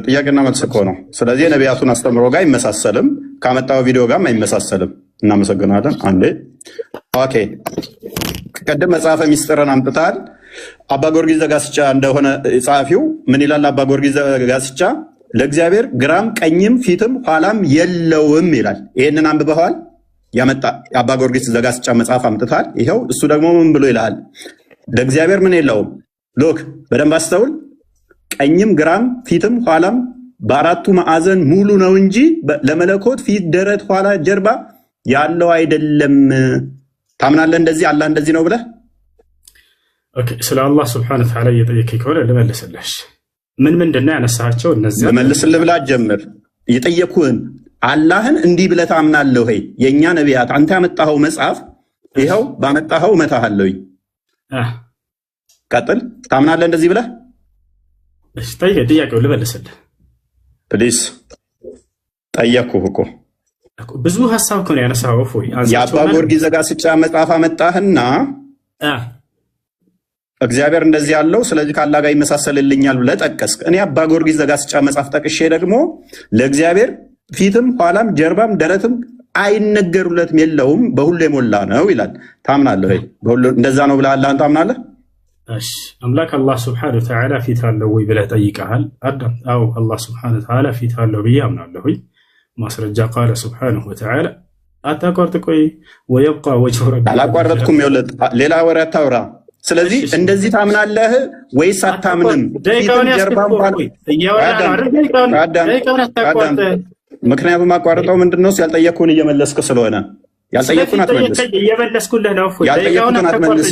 ጥያቄና መልስ እኮ ነው። ስለዚህ የነቢያቱን አስተምሮ ጋር አይመሳሰልም፣ ካመጣው ቪዲዮ ጋርም አይመሳሰልም። እናመሰግናለን። አንዴ ኦኬ። ቅድም መጽሐፈ ሚስጥርን አምጥታል። አባ ጊዮርጊስ ዘጋስጫ እንደሆነ ጸሐፊው ምን ይላል? አባ ጊዮርጊስ ዘጋስጫ ለእግዚአብሔር ግራም ቀኝም ፊትም ኋላም የለውም ይላል። ይህንን አንብበዋል? ያመጣ አባ ጊዮርጊስ ዘጋስጫ መጽሐፍ አምጥታል። ይኸው እሱ ደግሞ ምን ብሎ ይላል? ለእግዚአብሔር ምን የለውም። ሎክ በደንብ አስተውል። ቀኝም ግራም ፊትም ኋላም በአራቱ ማዕዘን ሙሉ ነው እንጂ ለመለኮት ፊት፣ ደረት፣ ኋላ፣ ጀርባ ያለው አይደለም። ታምናለህ? እንደዚህ አላህ እንደዚህ ነው ብለህ? ኦኬ፣ ስለ አላህ ሱብሓነሁ ወተዓላ እየጠየቀኝ ከሆነ ልመልስልሽ። ምንድን ነው ያነሳቸው? እነዚህ ልመልስልህ ብላ ጀምር። የጠየኩህን አላህን እንዲህ ብለህ ታምናለህ ወይ? የእኛ ነቢያት አንተ ያመጣኸው መጽሐፍ ይኸው ባመጣኸው እመታሃለሁኝ። ቀጥል። ታምናለህ እንደዚህ ብለህ? እሺ ጥያቄውን ልመልስልህ ፕሊዝ። ጠየቅኩህ እኮ ብዙ ሀሳብ እኮ ነው ያነሳኸው። እፎይ የአባ ጊዮርጊስ ዘጋስጫ መጽሐፍ አመጣህና እግዚአብሔር እንደዚህ ያለው ስለዚህ ከአላህ ጋር ይመሳሰልልኛል ብለህ ጠቀስክ። እኔ አባ ጊዮርጊስ ዘጋስጫ መጽሐፍ ጠቅሼ ደግሞ ለእግዚአብሔር ፊትም ኋላም ጀርባም ደረትም አይነገሩለትም የለውም በሁሉ የሞላ ነው ይላል። ታምናለህ ወይ? እንደዛ ነው ብለህ አላህን ታምናለህ? እሺ አምላክ አላህ ሱብሓነሁ ወተዓላ ፊት አለው ወይ ብለህ ጠይቀሃል። አዳም አዎ አላህ ሱብሓነሁ ወተዓላ ፊት አለው ብዬ አምናለሁ። ማስረጃ ቃለ ሱብሓነሁ ወተዓላ አታቋርጥ። ቆይ ወየብቃ ወጅሁ ረቢከ አላቋረጥኩም። ሌላ ወሬ አታውራ። ስለዚህ እንደዚህ ታምናለህ ወይስ አታምንም? ፊትም ጀርባም ምክንያቱም አቋርጠው ምንድነው? ያልጠየቅኩህን እየመለስክ ስለሆነ ያልጠየቅኩህን አትመልስ። እየመለስኩልህ ነው። ያልጠየቅኩህን አትመልስ።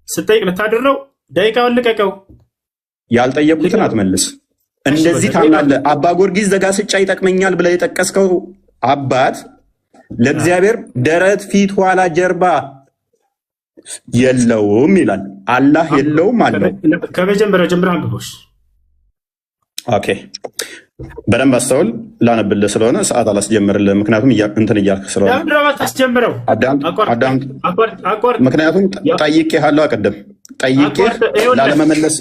ስጠይቅ ልታድረው ደቂቃውን ልቀቀው። ያልጠየቅኩትን አትመልስ። እንደዚህ ታምናለህ? አባ ጊዮርጊስ ዘጋስጫ ይጠቅመኛል ብለህ የጠቀስከው አባት ለእግዚአብሔር ደረት፣ ፊት፣ ኋላ፣ ጀርባ የለውም ይላል። አላህ የለውም አለው። ከመጀመሪያው ጀምረህ አንብቦሽ። ኦኬ በደንብ አስተውል። ላነብልህ ስለሆነ ሰዓት አላስጀምርልህ፣ ምክንያቱም እንትን እያልክ ስለሆነ ምክንያቱም ጠይቄሃለሁ። አቀደም ጠይቄህ ላለመመለስ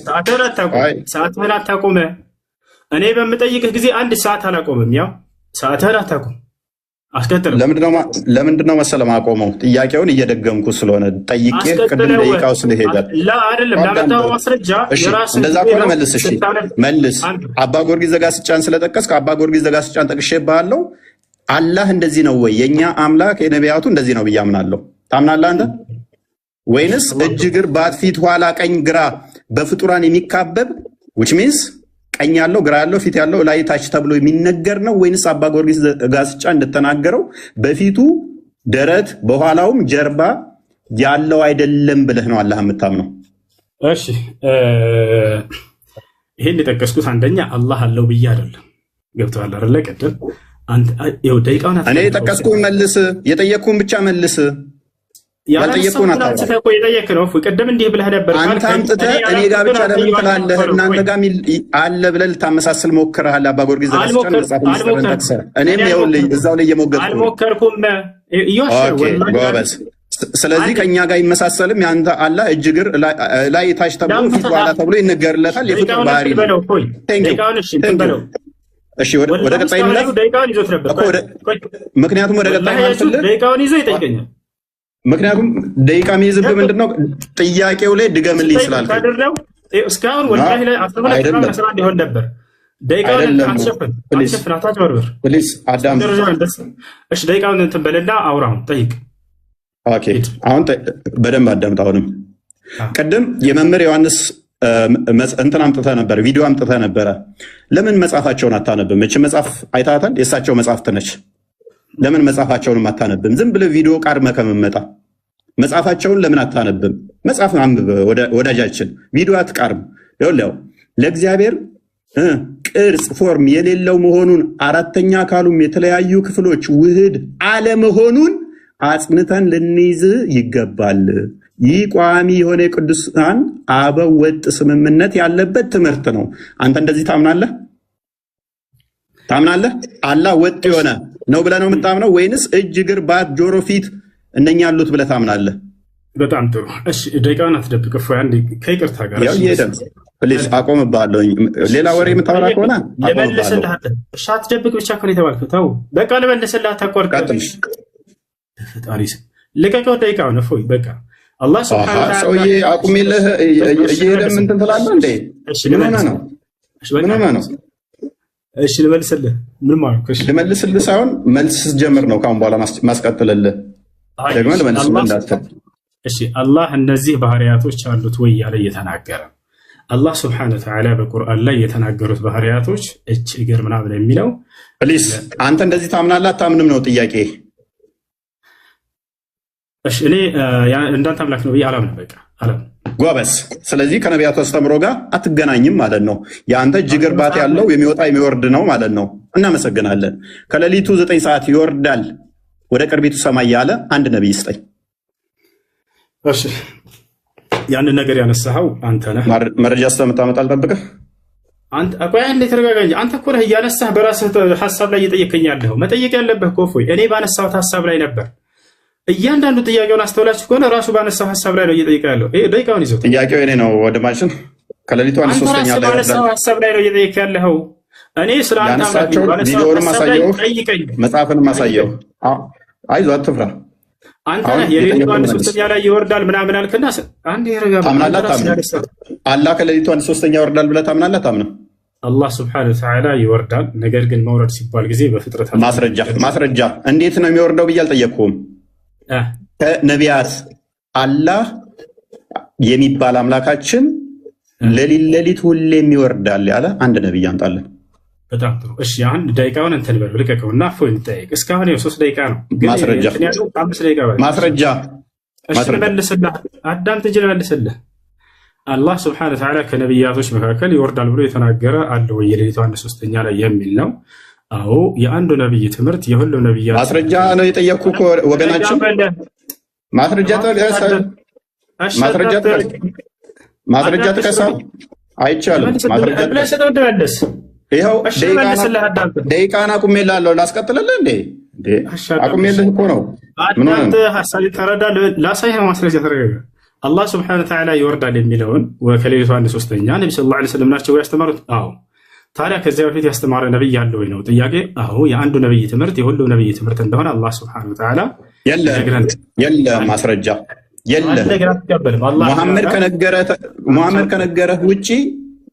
ሰዓትህን አታቁም። እኔ በምጠይቅህ ጊዜ አንድ ሰዓት አላቆምም። ያው ሰዓትህን አታቁም። አስከትልም። ለምንድነው መሰለህ ማቆመው? ጥያቄውን እየደገምኩ ስለሆነ ጠይቄህ ቅድም ደቂቃው ስለሄደ አይደለም። ላመጣው ማስረጃ እንደዛ ከሆነ መልስ። እሺ መልስ። አባ ጊዮርጊስ ዘጋስጫን ስለጠቀስክ አባ ጊዮርጊስ ዘጋስጫን ጠቅሼብሃለሁ። አላህ እንደዚህ ነው ወይ? የእኛ አምላክ የነቢያቱ እንደዚህ ነው ብዬ አምናለሁ። ታምናለህ አንተ? ወይንስ እጅ እግር ባት ፊት ኋላ ቀኝ ግራ በፍጡራን የሚካበብ which means ቀኝ ያለው ግራ ያለው ፊት ያለው ላይ ታች ተብሎ የሚነገር ነው? ወይንስ አባ ጊዮርጊስ ዘጋስጫ እንደተናገረው በፊቱ ደረት በኋላውም ጀርባ ያለው አይደለም ብለህ ነው አላህ የምታምነው? እሺ ይሄን የጠቀስኩት አንደኛ አላህ አለው ብዬ አይደለም። ገብቶሃል አይደለ? ቅድም ደቂቃውን እኔ የጠቀስኩህን መልስ፣ የጠየቅኩህን ብቻ መልስ። ያልጠየቅኩህን የጠየቅ ነው። ቅድም እንዲህ ብለህ ነበር። አንተ አምጥተህ እኔ ጋር ብቻ ለምን ትላለህ? እናንተ ጋር አለ ብለህ ልታመሳስል ሞክረሃል። አባ ጊዮርጊስ ዘጋስጫ እኔም ይኸውልህ እዛው ላይ እየሞገጥኩ አልሞከርኩም። ጎበዝ። ስለዚህ ከእኛ ጋር አይመሳሰልም። የአንተ አላህ እጅ እግር ላይ ታች ተብሎ ፊት ኋላ ተብሎ ይነገርለታል። የፍጡር ባህሪ ነው። እሺ ወደ ቀጣይ ምክንያቱም ወደ ቀጣይ ደቂቃውን ይዞ ይጠይቀኛል። ምክንያቱም ደቂቃ የሚይዝብህ ምንድነው ጥያቄው ላይ ድገምልኝ ስላልከኝ እስካሁን ወላሂ ላይ 11 ይሆን ነበር። ደቂቃውን አትሸፍን አታጭበርብር። ፕሊዝ አዳም እሺ ደቂቃውን እንትን በለና አውራውን ጠይቅ። ኦኬ አሁን በደንብ አዳምጥ። አሁንም ቅድም የመምህር ዮሐንስ እንትን አምጥተህ ነበር፣ ቪዲዮ አምጥተህ ነበረ። ለምን መጽሐፋቸውን አታነብም? እቺ መጽሐፍ አይታታል፣ የእሳቸው መጽሐፍት ነች። ለምን መጽሐፋቸውንም አታነብም? ዝም ብለህ ቪዲዮ ቃርመህ ከመመጣ መጽሐፋቸውን ለምን አታነብም? መጽሐፍ አንብብ ወዳጃችን፣ ቪዲዮ አትቃርም። ይኸውልህ ለእግዚአብሔር ቅርጽ ፎርም የሌለው መሆኑን አራተኛ አካሉም የተለያዩ ክፍሎች ውህድ አለመሆኑን አጽንተን ልንይዝ ይገባል። ይህ ቋሚ የሆነ የቅዱሳን አበው ወጥ ስምምነት ያለበት ትምህርት ነው። አንተ እንደዚህ ታምናለህ? አላህ ወጥ የሆነ ነው ብለህ ነው የምታምነው ወይንስ እጅ እግር ባት ጆሮ ፊት እነኛ ያሉት ብለህ ታምናለህ? በጣም ጥሩ። እሺ ደቂቃውን አትደብቅ። እፎይ አንዴ ከይቅርታ ጋር ያው ይሄዳል። ፕሊዝ አቆምብሃለሁ። ሌላ ወሬ የምታወራ ከሆነ ልመልስልህ። እሺ አትደብቅ ብቻ እኮ ነው የተባልከው። ተው በቃ ልመልስልህ። አታቋርጥ። ፈጣሪ ልቀቀው ደቂቃውን። እፎይ በቃ አላህ ሱብሓነሁ ወተዓላ ሰውዬ አቁሜልህ እየሄደ ምን ትላለህ እንዴ? ምን ሆነህ ነው? እሺ ልመልስልህ። ምን ማለት ነው? ልመልስልህ ሳይሆን መልስ ስትጀምር ነው ካሁን በኋላ ማስቀጥልልህ። ደግሞ ልመልስልህ እንዳትል። እሺ አላህ እነዚህ ባህሪያቶች አሉት ወይ ያለ እየተናገረ አላህ ሱብሓነሁ ወተዓላ በቁርአን ላይ የተናገሩት ባህሪያቶች እጅ እግር ምናምን የሚለው ፕሊዝ አንተ እንደዚህ ታምናለህ አታምንም ነው ጥያቄ። እሺ እኔ እንዳንተ አምላክ ነው ብዬ አላምንም። በቃ አላምንም። ጎበስ። ስለዚህ ከነቢያቱ አስተምሮ ጋር አትገናኝም ማለት ነው። የአንተ እጅ እግር ባት ያለው የሚወጣ የሚወርድ ነው ማለት ነው። እናመሰግናለን። ከሌሊቱ 9 ሰዓት ይወርዳል ወደ ቅርቢቱ ሰማይ ያለ አንድ ነቢይ ስጠኝ። እሺ ያንን ነገር ያነሳኸው አንተ ነህ። መረጃ ስለምታመጣ አልጠብቅህ። ቆይ አንዴ ተረጋጋ እንጂ አንተ እኮ ነህ እያነሳህ በራስህ ሀሳብ ላይ እየጠየቀኝ ያለኸው። መጠየቅ ያለብህ እኮ እፎይ እኔ ባነሳሁት ሀሳብ ላይ ነበር። እያንዳንዱ ጥያቄውን አስተውላችሁ ከሆነ ራሱ ባነሳው ሀሳብ ላይ ነው እየጠየቀ ያለው። ይሄ ደቂቃውን ይዞት ጥያቄው እኔ ነው ወንድማችን። ከሌሊቱ 1/3 ላይ ባነሳው ሀሳብ ላይ ነው እየጠየቀ ያለው። እኔ ስለ አንተ ያነሳቸው ቪዲዮውንም አሳየው፣ መጽሐፍንም አሳየው። አይዞህ አትፍራ። አንተ ነህ የሌሊቱ 1/3 ላይ ይወርዳል ምናምን አልክና አንዴ ይረጋጋ። አላህ ከሌሊቱ 1/3 ይወርዳል ብለህ ታምናለህ አታምንም? አላህ ሱብሓነሁ ወተዓላ ይወርዳል። ነገር ግን መውረድ ሲባል ጊዜ በፍጥረት ማስረጃ እንዴት ነው የሚወርደው ብዬ አልጠየቅኩም። ከነቢያት አላህ የሚባል አምላካችን ሌሊት ሁሌም ይወርዳል ያለ አንድ ነቢይ አንጣለን። በጣም ጥሩ። እሺ አንድ ደቂቃውን እንትን በል ልቀቀውና እፎይ እንጠይቅ። እስካሁን 3 ደቂቃ ነው። ማስረጃ 5 ደቂቃ በል ማስረጃ መልስልህ። አዳምጥ እንጂ ልመልስልህ። አላህ ሱብሓነሁ ወተዓላ ከነቢያቶች መካከል ይወርዳል ብሎ የተናገረ አለ ወይ የሌሊቱ 1/3 ላይ የሚል ነው። አዎ የአንዱ ነቢይ ትምህርት የሁሉም ነቢያት ማስረጃ ነው የጠየቅኩ ወገናችን። ማስረጃ ጥቀሳ። አይቻልም። ይኸው ደቂቃን አቁሜልሃለሁ። ላስቀጥልልህ እንዴ? አቁሜልህ እኮ ነው። አንተ ሀሳብ ተረዳ። ላሳይህ ማስረጃ ተረጋጋ። አላህ ሱብሓነሁ ወተዓላ ይወርዳል የሚለውን ከሌሊቱ 1/3 ነቢ ሰለላሁ ዐለይሂ ወሰለም ናቸው ያስተማሩት። አዎ ታዲያ ከዚያ በፊት ያስተማረ ነብይ ያለ ወይ ነው ጥያቄ። አዎ የአንዱ ነብይ ትምህርት የሁሉም ነብይ ትምህርት እንደሆነ አላህ ሱብሓነሁ ወተዓላ የለም ማስረጃ የለም። ሙሐመድ ከነገረህ ውጪ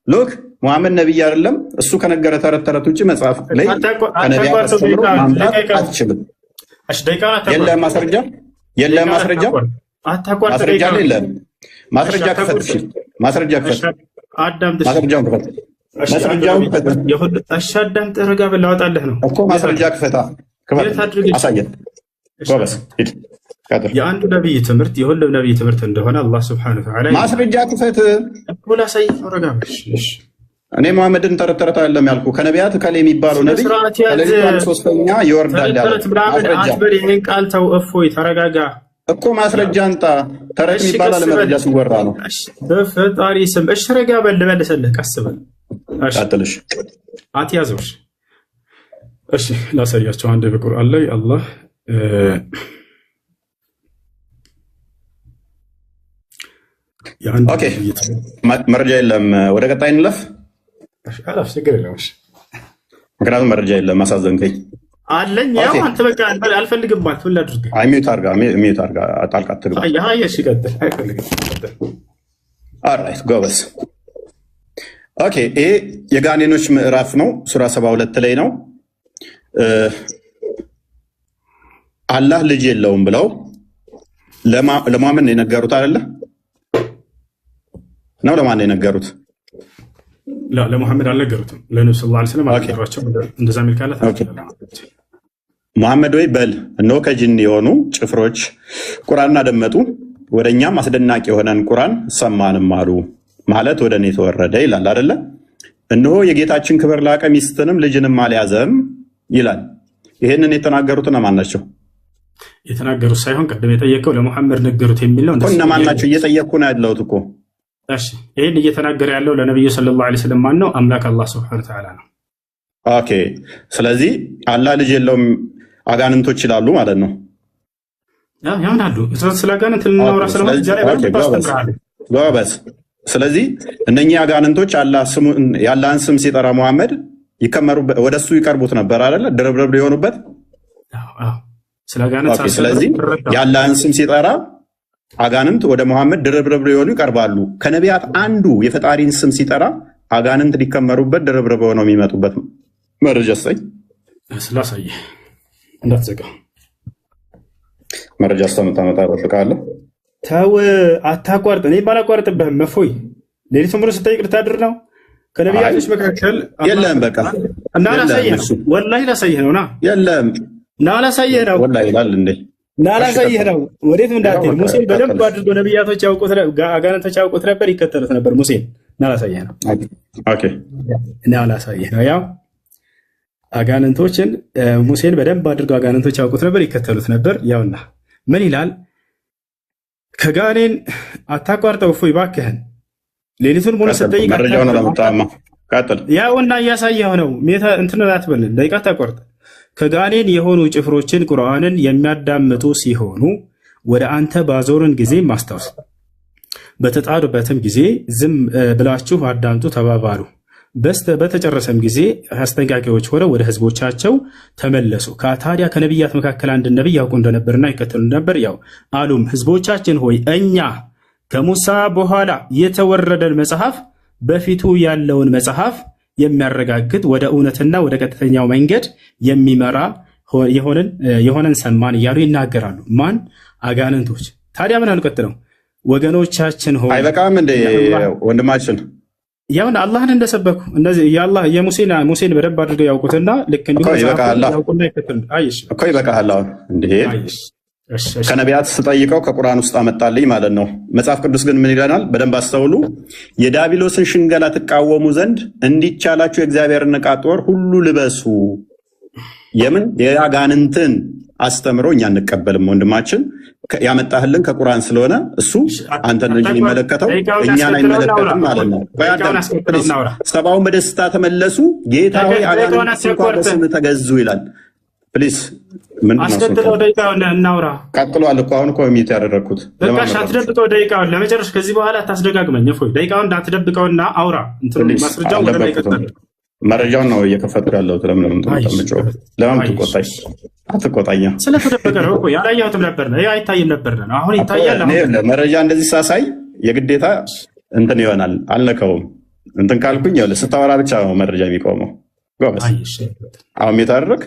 ሎክ ሙሐመድ ነብይ አይደለም። እሱ ከነገረ ተረት ተረት ውጪ መጽሐፍ ላይ ከነቢያት አስተምሮ ማምጣት አትችልም። የለም ማስረጃ የለም ማስረጃ የለም። ማስረጃ ክፈት። ማስረጃ ክፈት። ማስረጃውን ክፈት። ማስረጃውን አዳምጥ። ረጋ ብለህ ላወጣልህ ነው እኮ። ማስረጃ ክፈታ። አሳየን። ጎበዝ ሂድ። የአንዱ ነቢይ ትምህርት የሁሉም ነቢይ ትምህርት እንደሆነ አላህ ሱብሓነሁ ወተዓላ ማስረጃ ክፈት። ላሳይ። ረጋ እኔ መሐመድን ተረት ተረት አይደለም ያልኩ። ከነቢያት ከሌ የሚባለው ነቢይ ከሌሊቱ 1/3 ይወርዳል ያለ ማስረጃ። ይህን ቃል ተው። እፎይ ተረጋጋ እኮ ማስረጃ አንጣ። ተረት የሚባል አለመረጃ ሲወራ ነው። በፈጣሪ ስም እሺ ረጋ በል ልመልስልህ። ቀስ በል ቀጥልሽ። አትያዘውሽ። እሺ ላሳያቸው። አንድ በቁርአን ላይ አላህ ኦኬ መረጃ የለም። ወደ ቀጣይ እንለፍ። ችግር የለም። ምክንያቱም መረጃ የለም። አሳዘንከኝ። አለኝ። ያው አንተ በቃ አልፈልግም ማለት ምን ላድርግ? ሚዩት አድርጋ ጣልቃ አትግባ። እሺ ቀጥል። አይፈልግም። ኦልራይት ጎበዝ። ኦኬ ይሄ የጋኔኖች ምዕራፍ ነው። ሱራ 72 ላይ ነው። አላህ ልጅ የለውም ብለው ለማመን ነው የነገሩት አይደለ? ነው ለማን ነው የነገሩት? ለሙሐመድ አልነገሩትም። ለነብዩ ሰለላሁ ዐለይሂ ወሰለም አልነገሯቸው። እንደዛ የሚል ካለ ሙሐመድ ወይ በል እነሆ ከጅን የሆኑ ጭፍሮች ቁርአንን አደመጡ፣ ወደ እኛም አስደናቂ የሆነን ቁርአን ሰማንም አሉ ማለት ወደ እኔ ተወረደ ይላል አይደለ? እነሆ የጌታችን ክብር ላቀ ሚስትንም ልጅንም አልያዘም ይላል። ይህንን የተናገሩት እነማን ናቸው? የተናገሩት ሳይሆን ቀደም የጠየቀው ለሙሐመድ ነገሩት የሚል ነው። እነማን ናቸው? እየጠየቅኩ ነው ያለሁት እኮ። እሺ ይህን እየተናገረ ያለው ለነብዩ ሰለላሁ ዐለይሂ ወሰለም ማን ነው? አምላክ አላህ ሱብሓነሁ ወተዓላ ነው። ኦኬ ስለዚህ አላህ ልጅ የለውም አጋንንቶች ይላሉ ማለት ነው። ያምናሉ። ስለ አጋንንት ልናወራ ስለሆነ እዚያ ላይ በደንብ አስተምርሃለሁ። ጎበዝ። ስለዚህ እነኚህ አጋንንቶች የአላህን ስም ሲጠራ ሙሐመድ ወደሱ ይቀርቡት ነበር አይደለ? ድርብርብ የሆኑበት። ስለዚህ የአላህን ስም ሲጠራ አጋንንት ወደ ሙሐመድ ድርብርብ ሊሆኑ ይቀርባሉ። ከነቢያት አንዱ የፈጣሪን ስም ሲጠራ አጋንንት ሊከመሩበት ድርብርብ ሆነው የሚመጡበት መረጃ ስጠኝ። ስላሳየ እንዳትዘጋ መረጃ እስከምታመጣ እጠብቅሃለሁ። ተው አታቋርጥ። እኔ ባላቋርጥብህም መፎይ ሌሊቱን ሙሉ ስጠይቅ ልታድር ነው። ከነቢያቶች መካከል የለም። በቃ እና ላሳየህ ነው። ወላሂ ላሳየህ ነው። ና የለም እና ላሳየህ ነው። ወላሂ ይላል እንዴ? እና ላሳየህ ነው። ወዴትም እንዳትሄድ። ሙሴን በደንብ አድርጎ ነቢያቶች ያውቁት፣ አጋንንቶች ያውቁት ነበር፣ ይከተሉት ነበር ሙሴን። እና ላሳየህ ነው። ኦኬ እና ላሳየህ ነው። ያው አጋንንቶችን ሙሴን በደንብ አድርገው አጋንንቶች ያውቁት ነበር፣ ይከተሉት ነበር። ያውና ምን ይላል? ከጋኔን አታቋርጠው እፎይ እባክህን። ሌሊቱን ሙሉ ስጠይቅ ያውና እያሳየው ነው። እንትን አትበል፣ ደቂቃ አታቋርጥ። ከጋኔን የሆኑ ጭፍሮችን ቁርአንን የሚያዳምጡ ሲሆኑ ወደ አንተ ባዞርን ጊዜ ማስታወስ፣ በተጣዱበትም ጊዜ ዝም ብላችሁ አዳምጡ ተባባሉ። በተጨረሰም ጊዜ አስጠንቃቂዎች ሆነው ወደ ህዝቦቻቸው ተመለሱ። ታዲያ ከነቢያት መካከል አንድ ነቢይ ያውቁ እንደነበርና ይከተሉ ነበር። ያው አሉም ህዝቦቻችን ሆይ እኛ ከሙሳ በኋላ የተወረደን መጽሐፍ በፊቱ ያለውን መጽሐፍ የሚያረጋግጥ ወደ እውነትና ወደ ቀጥተኛው መንገድ የሚመራ የሆነን ሰማን እያሉ ይናገራሉ። ማን? አጋንንቶች። ታዲያ ምን አልቀጥለው? ወገኖቻችን ሆይ አይበቃም እንደ ወንድማችን ያውን አላህን እንደሰበኩ እነዚህ ሙሴን በደንብ አድርገው ያውቁትና ልክ ይበቃሃል። ከነቢያት ስጠይቀው ከቁርአን ውስጥ አመጣልኝ ማለት ነው። መጽሐፍ ቅዱስ ግን ምን ይለናል? በደንብ አስተውሉ። የዲያብሎስን ሽንገላ ትቃወሙ ዘንድ እንዲቻላችሁ የእግዚአብሔርን ዕቃ ጦር ሁሉ ልበሱ። የምን የአጋንንትን አስተምሮ እኛ እንቀበልም። ወንድማችን ያመጣህልን ከቁርአን ስለሆነ እሱ አንተን ልጅ የሚመለከተው እኛን አይመለከትም ማለት ነው። ሰባውን በደስታ ተመለሱ፣ ጌታ ሆይ አጋንንት እንኳን በስም ተገዙ ይላል። ፕሊዝ አስደብቀው ደቂቃውን እናውራ። ቀጥሏል እኮ አሁን እኮ ሚት ያደረግኩት በቃሽ። አትደብቀው ደቂቃውን ለመጨረሻ ከዚህ በኋላ አታስደጋግመኝ። እፎይ ደቂቃውን እንዳትደብቀውና አውራ። ማስረጃው ወደ ላይ ቀጥል። መረጃውን ነው እየከፈቱ ያለሁት። ለምን ትቆጣኝ? አትቆጣኛ። ስለተደበቀ ነው እኮ ያላየሁትም ነበር ነው አይታይም ነበር ነው። አሁን ይታያል። መረጃ እንደዚህ ሳሳይ የግዴታ እንትን ይሆናል። አልነካውም። እንትን ካልኩኝ ስታወራ ብቻ ነው መረጃ የሚቆመው። ጎበዝ። አሁን የታደረግ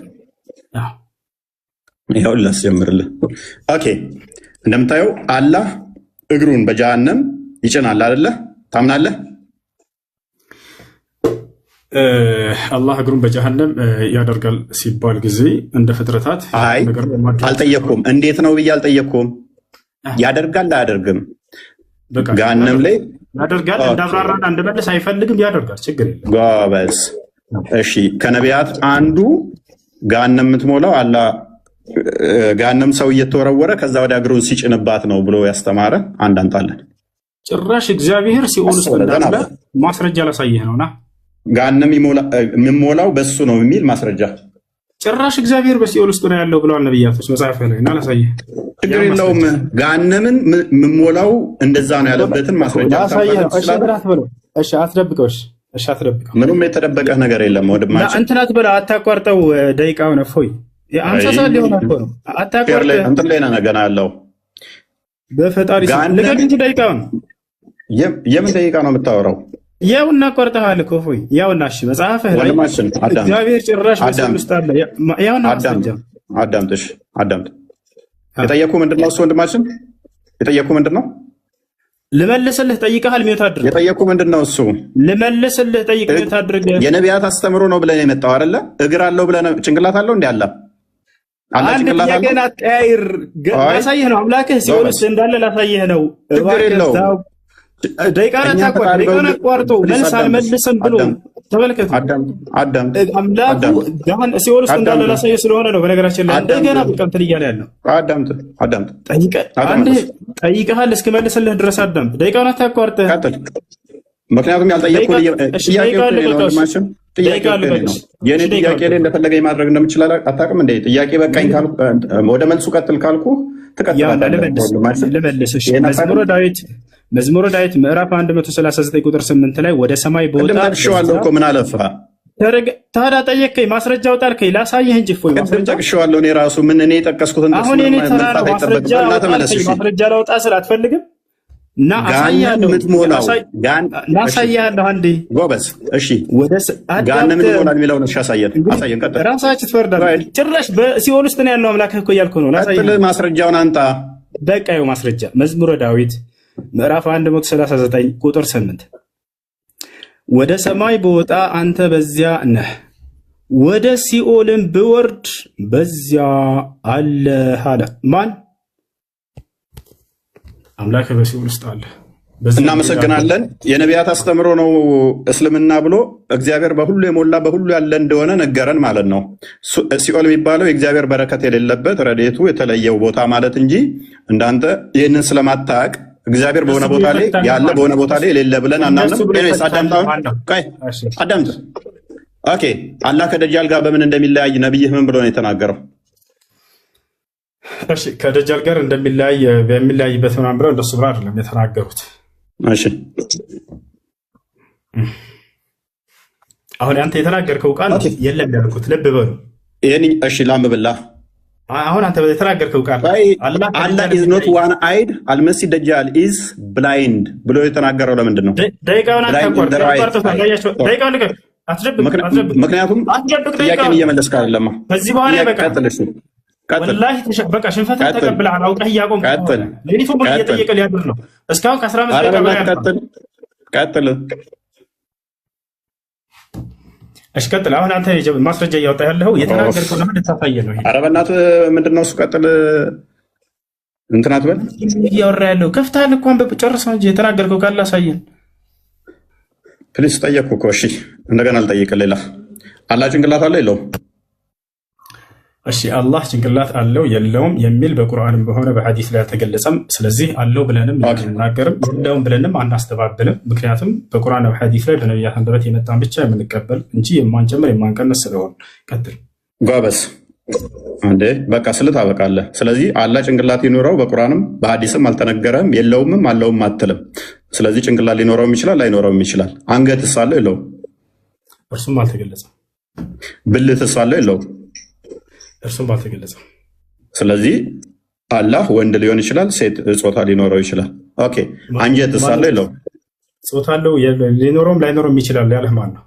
ይኸውልህ ላስጀምርልህ። ኦኬ እንደምታየው አላህ እግሩን በጀሃነም ይጭናል አይደለ? ታምናለህ? አላህ እግሩን በጀሃነም ያደርጋል ሲባል ጊዜ እንደ ፍጥረታት አልጠየቅኩም። እንዴት ነው ብዬ አልጠየቅኩም። ያደርጋል አያደርግም? ገሃነም ላይ ያደርጋል። እንዳብራራና እንደመለስ አይፈልግም። ያደርጋል። ችግር የለም። ጎበዝ። እሺ ከነቢያት አንዱ ገሃነም የምትሞላው አላህ ገሃነም ሰው እየተወረወረ ከዛ ወደ እግሩን ሲጭንባት ነው ብሎ ያስተማረ አንድ አንጣለን። ጭራሽ እግዚአብሔር ሲኦል ውስጥ እንዳለ ማስረጃ ላሳየህ ነውና ገሃነም የሚሞላው በሱ ነው የሚል ማስረጃ። ጭራሽ እግዚአብሔር በሲኦል ውስጥ ነው ያለው ብለዋል ነቢያቶች መጽሐፍ ላይ እና ላሳየህ። ችግር የለውም። ገሃነምን የምሞላው እንደዛ ነው ያለበትን ማስረጃ ላሳየህ። እሺ አትደብቀው። እሺ አትደብቀው። ምንም የተደበቀ ነገር የለም። ወድማችን እንትን አትበላ፣ አታቋርጠው ደቂቃውን። እፎይ የ50 ሰዓት ሊሆን እኮ ነው። አታቋርጥ። እንትን ላይ ነው ገና ያለው በፈጣሪ ለከንቱ ደቂቃውን የምን ደቂቃ ነው የምታወራው? ያውና ቆርጠሃል እኮ ፎይ ያውና እሺ መጽሐፍህ ላይ እግዚአብሔር ጭራሽ በሰው ውስጥ አለ። ያውና አዳምጥ። የጠየኩ ምንድነው? እሱ ወንድማችን የጠየኩ ምንድነው? ልመልስልህ ጠይቀሃል። ሚውት አድርግ። የጠየኩ ምንድነው? እሱ ልመልስልህ ጠይቅ። ሚውት አድርግ። የነቢያት አስተምሮ ነው ብለን የመጣው አይደለ? እግር አለው ብለን ጭንቅላት አለው እንዴ? አለ አንድ ጥያቄን አትቀያይር። ላሳየህ ነው አምላክህ ሲኦል ውስጥ እንዳለ ላሳየህ ነው። ደቂቃን አቋርጦ መልስ አልመልስም ብሎ ተመልከቱ። አምላኩ ሲኦል ውስጥ እንዳለ ላሳየህ ስለሆነ ነው። በነገራችን ላይ እንደገና ብቀምትን እያለ ያለው አዳምጥ። ጠይቀሃል እስክመልስልህ ድረስ አዳምጥ። ደቂቃውን አታቋርጥ። ምክንያቱም ያልጠየቁ የኔ ጥያቄ ላይ እንደፈለገ ማድረግ እንደምችል አታውቅም እንዴ? ጥያቄ በቃኝ ካልኩ ወደ መልሱ ቀጥል ካልኩ ትቀጥላለህ። መዝሙረ ዳዊት ምዕራፍ 139 ቁጥር 8 ላይ ወደ ሰማይ በወጣ እኮ ምን አለፋ ታዲያ ጠየቅከኝ፣ ማስረጃ አውጣልከኝ ላሳየህ እንጂ እፎይ ጠቅሼዋለሁ። እኔ ራሱ ምን እኔ የጠቀስኩትን አሁን እኔ ተራ ነው ማስረጃ ላውጣ ስል አትፈልግም እና አሳያለሁ። አንዴ ጎበዝ። እሺ ጋነ ምን ይሆናል የሚለውን እሺ አሳየን። ቀጥል። ራሳችሁ ትፈርዳላችሁ። ጭራሽ በሲኦል ውስጥ ነው ያለው አምላክህ እኮ እያልኩ ነው። ቀጥል። ማስረጃውን አንጣ። በቃ ይኸው ማስረጃ መዝሙረ ዳዊት ምዕራፍ 139 ቁጥር 8 ወደ ሰማይ በወጣ አንተ በዚያ ነህ፣ ወደ ሲኦልም ብወርድ በዚያ አለህ አለ። ማን? አምላክ በሲኦል ውስጥ አለ። እናመሰግናለን። የነቢያት አስተምሮ ነው እስልምና ብሎ እግዚአብሔር በሁሉ የሞላ በሁሉ ያለ እንደሆነ ነገረን ማለት ነው። ሲኦል የሚባለው የእግዚአብሔር በረከት የሌለበት ረድኤቱ የተለየው ቦታ ማለት እንጂ እንዳንተ ይህንን ስለማታቅ እግዚአብሔር በሆነ ቦታ ላይ ያለ በሆነ ቦታ ላይ የሌለ ብለን አናምንም። አዳምጥ። ኦኬ አላህ ከደጃል ጋር በምን እንደሚለያይ ነብይህ ምን ብሎ ነው የተናገረው? እሺ ከደጃል ጋር እንደሚለያይ በሚለያይበት ምናምን ብለው እንደሱ ብሎ አይደለም የተናገሩት። እሺ አሁን አንተ የተናገርከው ቃል የለም ያልኩት ልብ በሉ። እሺ ላምብላ። አሁን አንተ የተናገርከው ቃል አላህ ኢዝ ኖት ዋን አይድ አልመሲህ ደጃል ኢዝ ብላይንድ ብሎ የተናገረው ለምንድን ነው? ደቂቃውን አታቋርጥ። ምክንያቱም ጥያቄን እየመለስክ አይደለም። ከዚህ በኋላ ወላሂ በቃ ሽንፈትን ተቀብለሃል። አውቀህ እያቆምክ ሌሊቱ ሙሉ እየጠየቀ ሊያድር ነው። እስካሁን ከ15 ደቂቃ ቀጥል። እሺ ቀጥል። አሁን አንተ ማስረጃ እያወጣ ያለው የተናገርከው ለምን ልታሳየ ነው? ኧረ በእናትህ ምንድን ነው እሱ? ቀጥል። እንትን አትበል። እያወራ ያለው ከፍተሃል እኮ ጨርሰው እንጂ የተናገርከው ካለ አሳየን። ፕሊስ ጠየቅኩ እኮ። እሺ እንደገና ልጠይቅህ። ሌላ አላህ ጭንቅላት አለው የለውም? እሺ አላህ ጭንቅላት አለው የለውም የሚል በቁርአንም በሆነ በሐዲስ ላይ አልተገለጸም። ስለዚህ አለው ብለንም አንናገርም፣ የለውም ብለንም አናስተባብልም። ምክንያቱም በቁርአን በሐዲስ ላይ በነቢያት አንደበት የመጣን ብቻ የምንቀበል እንጂ የማንጨምር የማንቀነስ ስለሆነ። ቀጥል። ጎበዝ እንዴ በቃ ታበቃለህ። ስለዚህ አላህ ጭንቅላት ይኖረው በቁርአንም በሐዲስም አልተነገረም፣ የለውምም አለውም አትልም። ስለዚህ ጭንቅላት ሊኖረውም ይችላል ላይኖረውም ይችላል። አንገትስ አለው የለውም? እርሱም አልተገለጸም። ብልትስ አለው የለውም? እርሱም አልተገለጸም። ስለዚህ አላህ ወንድ ሊሆን ይችላል፣ ሴት ጾታ ሊኖረው ይችላል። ኦኬ አንጀትስ አለው የለውም? ጾታ አለው ሊኖረውም ላይኖረውም ይችላል ያለህ ማን ነው?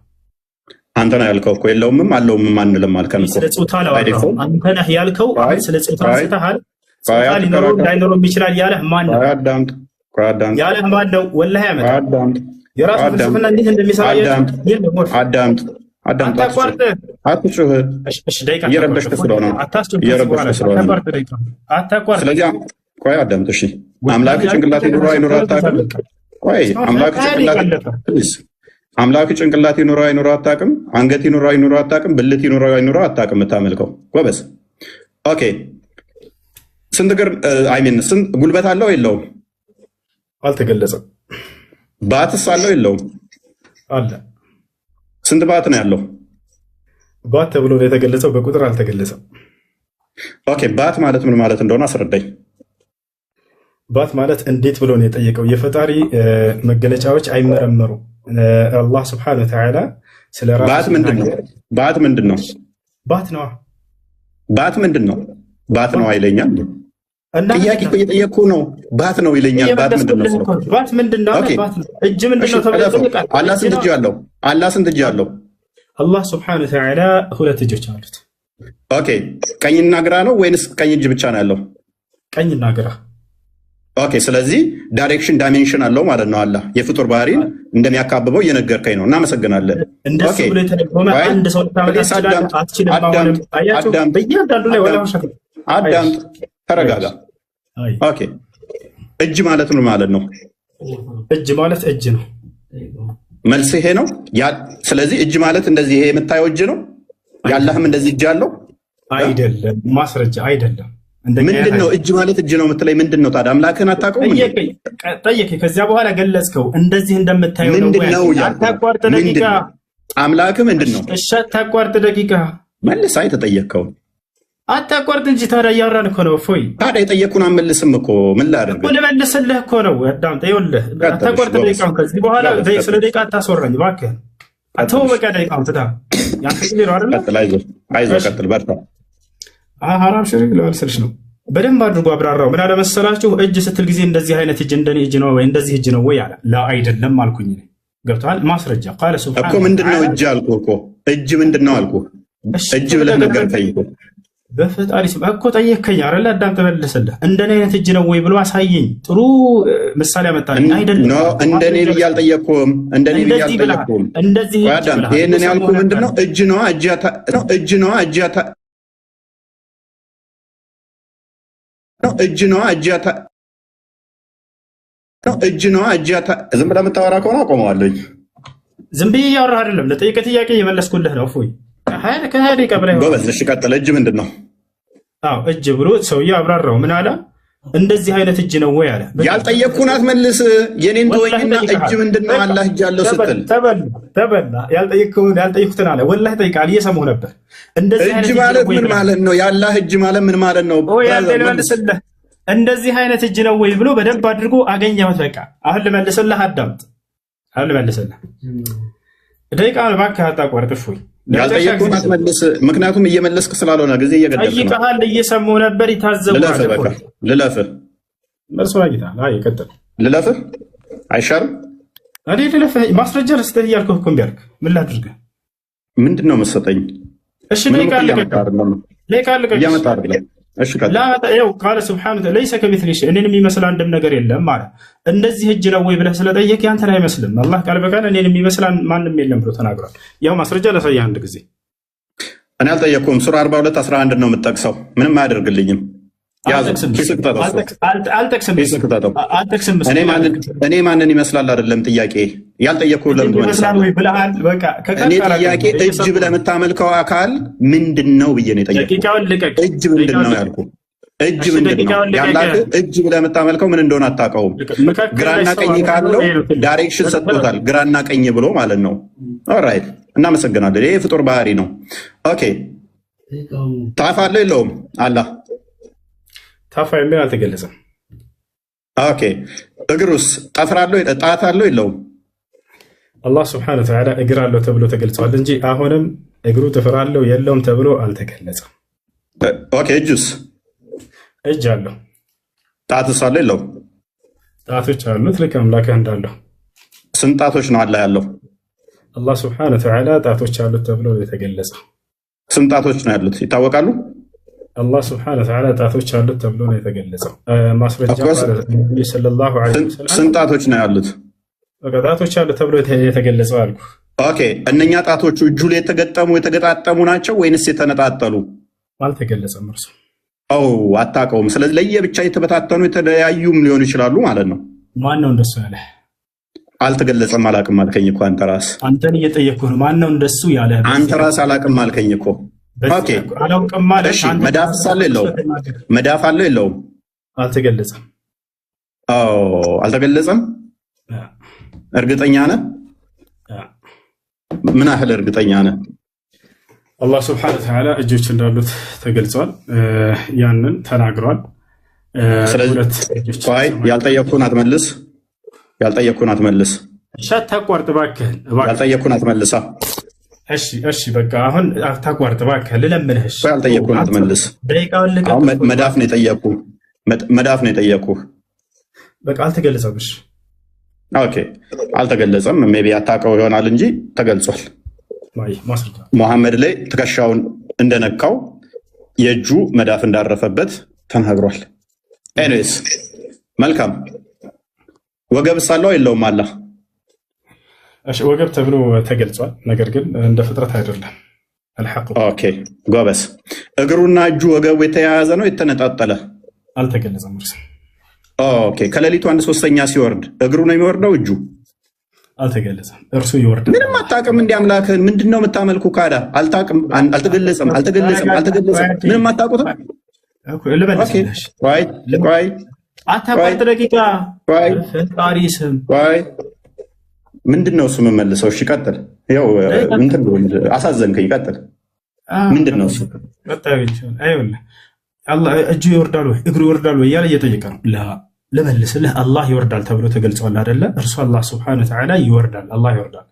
አንተ ነህ ያልከው እኮ የለውምም አለውምም አንልም አልከን እኮ። ስለ ጾታ ነው አንተ ነህ ያልከው። ስለ ጾታ አንስተሃል። ጾታ ሊኖረውም ላይኖረውም ይችላል ያለህ ማን ነው? ያለህ ማን ነው? ወላሂ ያመጣ የራሱ ፍልስፍና እንዴት እንደሚሰራ አዳምጥ። አትጩህ። እየረበሽክ ስለሆነ ስለዚህ ቆይ አዳምጥ። እሺ አምላክ ጭንቅላት ይኑረው አይኑረው አታውቅም? ቆይ አምላክ ጭንቅላት ይኑረው አይኑረው አታውቅም? አንገት ይኑረው አይኑረው አታውቅም? ብልት ይኑረው አይኑረው አታውቅም? የምታመልከው ጎበዝ። ኦኬ ስንት እግር ስንት ጉልበት አለው የለውም? አልተገለጸም። ባትስ አለው የለውም? አለ። ስንት ባት ነው ያለው? ባት ተብሎ ነው የተገለጸው፣ በቁጥር አልተገለጸም። ኦኬ ባት ማለት ምን ማለት እንደሆነ አስረዳኝ። ባት ማለት እንዴት ብሎ ነው የጠየቀው? የፈጣሪ መገለጫዎች አይመረመሩ። አላህ ስብሐነሁ ወተዓላ ስለ ራሱ ባት ምንድን ነው? ባት ምንድን ነው? ባት ነው ባት ምንድን ነው? ባት ነው አይለኛል። ጥያቄ እኮ እየጠየቅኩ ነው። ባት ነው ይለኛል። ባት ምንድን ነው? ባት ምንድን ነው? እጅ ምንድን ነው ተብሎ ይጠይቃል። አላህ ስንት እጅ አለው? አላህ ስንት እጅ አለው? አላህ ሱብሓነሁ ወተዓላ 2 እጆች አሉት። ኦኬ ቀኝና ግራ ነው ወይንስ ቀኝ እጅ ብቻ ነው ያለው? ቀኝና ግራ። ኦኬ ስለዚህ ዳይሬክሽን ዳይሜንሽን አለው ማለት ነው። አላህ የፍጡር ባህሪን እንደሚያካብበው እየነገርከኝ ነው። እናመሰግናለን። እንደሱ ብሎ የተነገረው አንድ ሰው አዳምጥ፣ ተረጋጋ። ኦኬ እጅ ማለት ምን ማለት ነው? እጅ ማለት እጅ ነው። መልስ ይሄ ነው። ስለዚህ እጅ ማለት እንደዚህ ይሄ የምታየው እጅ ነው። ያለህም እንደዚህ እጅ አለው አይደለም? ማስረጃ አይደለም። ምንድን ነው እጅ ማለት? እጅ ነው የምትለኝ ምንድን ነው ታዲያ? አምላክህን አታውቀውም? ጠየቀኝ። ከዚያ በኋላ ገለጽከው። እንደዚህ እንደምታየው ምንድን ነው? አታቋርጥ ደቂቃ። አምላክህ ምንድን ነው? እሺ አታቋርጥ ደቂቃ። መልስ። የተጠየቅከውን አታቋርጥ እንጂ ታዲያ እያወራን እኮ ነው። እፎይ ታዲያ የጠየቅኩህን አልመልስም እኮ ምን ላደርግ? ልመልስልህ እኮ ነው። አዳምጥ። ይኸውልህ አታቋርጥ ደቂቃውን። ከዚህ በኋላ ስለ ደቂቃ አታስወራኝ እባክህ። ተው በቃ ደቂቃውን ትታ ያንተ ጊዜ ነው አይደል? አይዞህ ቀጥል፣ በርታ። ሐራም ሽሪክ ልመልስልሽ ነው። በደንብ አድርጎ አብራራው። ምን አለመሰላችሁ? እጅ ስትል ጊዜ እንደዚህ አይነት እጅ እንደኔ እጅ ነው ወይ እንደዚህ እጅ ነው ወይ አለ። ላ አይደለም አልኩኝ። ገብቶሃል? ማስረጃ ቃለ ሱብሃነ እኮ ምንድን ነው እጅ አልኩህ እኮ። እጅ ምንድን ነው አልኩህ። እጅ ብለህ ነገርከኝ እኮ። በፈጣሪ ስም እኮ ጠየከኝ አይደል? አዳም ተመለሰልህ። እንደኔ አይነት እጅ ነው ወይ ብሎ አሳየኝ። ጥሩ ምሳሌ አመጣልኝ። አይደለም እንደኔ ብዬ አልጠየቅኩም። እንደኔ ብዬ አልጠየቅኩም። እንደዚህ ይሄንን ያልኩህ ምንድን ነው? እጅ ነው እጅ ነው እጅ ዝም ብለህ የምታወራ ከሆነ አቆመዋለሁ። ዝም ብዬ እያወራህ አይደለም። ለጠየቀህ ጥያቄ እየመለስኩልህ ነው። እፎይ ከሀዲ ቀብረ ጎበዝ። እሺ ቀጥል። እጅ ምንድን ነው? አዎ እጅ ብሎ ሰውዬ አብራራው። ምን አለ? እንደዚህ አይነት እጅ ነው ወይ አለ። ያልጠየቅኩህን አትመልስ። የኔን ተወኝና እጅ ምንድን ነው? አላህ እጅ አለው ስትል ተበላ። ያልጠየቅኩትን አለ። ወላሂ ጠይቃል፣ እየሰማሁ ነበር። እንደዚህ እጅ ማለት ምን ማለት ነው? ያላህ እጅ ማለት ምን ማለት ነው? ልመልስልህ። እንደዚህ አይነት እጅ ነው ወይ ብሎ በደንብ አድርጎ አገኘሁት። በቃ አሁን ልመልስልህ። አዳምጥ። አሁን ልመልስልህ። ደቂቃ እባክህ አታቋርጥ። እፎይ ያልጠየቅኩህን አትመልስ። ምክንያቱም እየመለስክ ስላልሆነ ጊዜ እየገደልክ ነው። ጠይቀሃል፣ እየሰማሁ ነበር። ይታዘቡሃል። ልለፍህ መልሶ አግኝተሃል። አይ ቀጥል። ልለፍህ አይሻልም? እኔ ልለፍህ ማስረጃ ልስጥህ እያልኩህ እኮ እምቢ አልክ። ምን ላድርግህ? ምንድን ነው የምትሰጠኝ? እሺ ደቂቃ ልቀቅ። እያመጣ አይደለም። እሺ ቃለ ሱብሓነሁ ለይሰ ከሚስሊሂ ሸይእ፣ እኔን የሚመስል አንድም ነገር የለም ማለት። እንደዚህ እጅ ነው ወይ ብለህ ስለጠየቅ ያንተን አይመስልም። አላህ ቃል በቃል እኔን የሚመስል ማንም የለም ብሎ ተናግሯል። ያው ማስረጃ ላሳየህ አንድ ጊዜ። እኔ አልጠየቅኩም። ሱራ 42:11 ነው የምጠቅሰው። ምንም አያደርግልኝም። እኔ ማንን ይመስላል አይደለም ጥያቄ። ያልጠየቅኩህ ለምን እኔ ጥያቄ እጅ ብለህ የምታመልከው አካል ምንድን ነው ብዬ ነው የጠየቅኩህ። እጅ ምንድን ነው ያልኩህ። እጅ ምንድን ነው ያላህ? እጅ ብለህ የምታመልከው ምን እንደሆነ አታውቀውም። ግራና ቀኝ ካለው ዳይሬክሽን ሰጥቶታል። ግራና ቀኝ ብሎ ማለት ነው። ኦራይት እናመሰግናለን። ይሄ የፍጡር ባህሪ ነው። ኦኬ ታፍ አለው የለውም? አላህ ታፋ የሚል አልተገለጸም። ኦኬ እግሩስ ጠፍር አለው ጣት አለው የለውም? አላህ ስብሐነሁ ወተዓላ እግር አለው ተብሎ ተገልጿል እንጂ አሁንም እግሩ ጥፍር አለው የለውም ተብሎ አልተገለጸም። ኦኬ እጁስ? እጅ አለው። ጣትስ አለው የለውም? ጣቶች አሉት ልክ አምላክህ እንዳለው። ስንት ጣቶች ነው አላህ ያለው? አላህ ስብሐነሁ ወተዓላ ጣቶች አሉት ተብሎ የተገለጸው። ስንት ጣቶች ነው ያሉት ይታወቃሉ? አላህ ስብሐነሁ ወተዓላ ጣቶች አሉት ተብሎ ነው የተገለጸው። ማስረጃ ሰለላሁ ዐለይሂ ወሰለም ስንት ጣቶች ነው ያሉት? ጣቶች አሉት ተብሎ የተገለጸው አልኩ። ኦኬ እነኛ ጣቶቹ እጁ ላይ የተገጣጠሙ ናቸው ወይንስ የተነጣጠሉ? አልተገለጸም። እርሱ አታውቀውም። ስለዚህ ለየብቻ የተበታተኑ የተለያዩም ሊሆኑ ይችላሉ ማለት ነው። ማን ነው እንደሱ ያለ? አልተገለጸም። አላውቅም አልከኝ እኮ አንተ ራስህ። አንተን እየጠየቅኩህ ነው። ማን ነው እንደሱ ያለ? አንተ ራስህ አላውቅም አልከኝ እኮ። ኦኬ መዳፍ አለው የለውም? መዳፍ አለው የለውም? አልተገለጸም። አልተገለጸም። እርግጠኛ ነህ? ምን ያህል እርግጠኛ ነህ? አላህ ስብሐነሁ ወተዓላ እጆች እንዳሉት ተገልጿል። ያንን ተናግሯል። ስለዚህ ያልጠየቅኩህን አትመልስ። ያልጠየቅኩህን አትመልስ። አታቋርጥ እባክህን። ያልጠየቅኩህን አትመልሳ። እሺ በቃ አሁን አታቋርጥ እባክህ ልለምንህ። እሺ አልጠየኩህም አትመልስ። ደቂቃውን ልቀቅ። አሁን መዳፍ ነው የጠየኩህ። መዳፍ ነው የጠየኩህ። በቃ አልተገለጸም። እሺ ኦኬ አልተገለጸም። ሜቢ አታውቀው ይሆናል እንጂ ተገልጿል። ሙሐመድ ላይ ትከሻውን እንደነካው የእጁ መዳፍ እንዳረፈበት ተናግሯል። ኤኒዌይስ መልካም። ወገብ ሳለው የለውም አላ እሺ ወገብ ተብሎ ተገልጿል። ነገር ግን እንደ ፍጥረት አይደለም። ኦኬ ጎበስ። እግሩና እጁ ወገቡ የተያያዘ ነው የተነጣጠለ? አልተገለጸም። ኦኬ ከሌሊቱ 1/3 ሲወርድ እግሩ ነው የሚወርደው? እጁ አልተገለጸም። እርሱ ይወርዳል። ምንም አታውቅም። እንደ አምላክህን ምንድን ነው የምታመልኩ? ካዳ አልታውቅም። አልተገለጸም። ምንም አታውቁትም። ቆይ አታቋርጥ ደቂቃ። ፈጣሪ ስም ምንድን ነው እሱ የምመልሰው? እሺ ቀጥል። ያው እንትን አሳዘንከኝ። ቀጥል። ምንድን ነው እሱ? እጁ ይወርዳል ወይ እግሩ ይወርዳል ወይ እያለ እየጠየቀ ነው። ልመልስልህ፣ አላህ ይወርዳል ተብሎ ተገልጿል አይደለ? እርሱ አላህ ስብሐነ ወተዓላ ይወርዳል፣ አላህ ይወርዳል።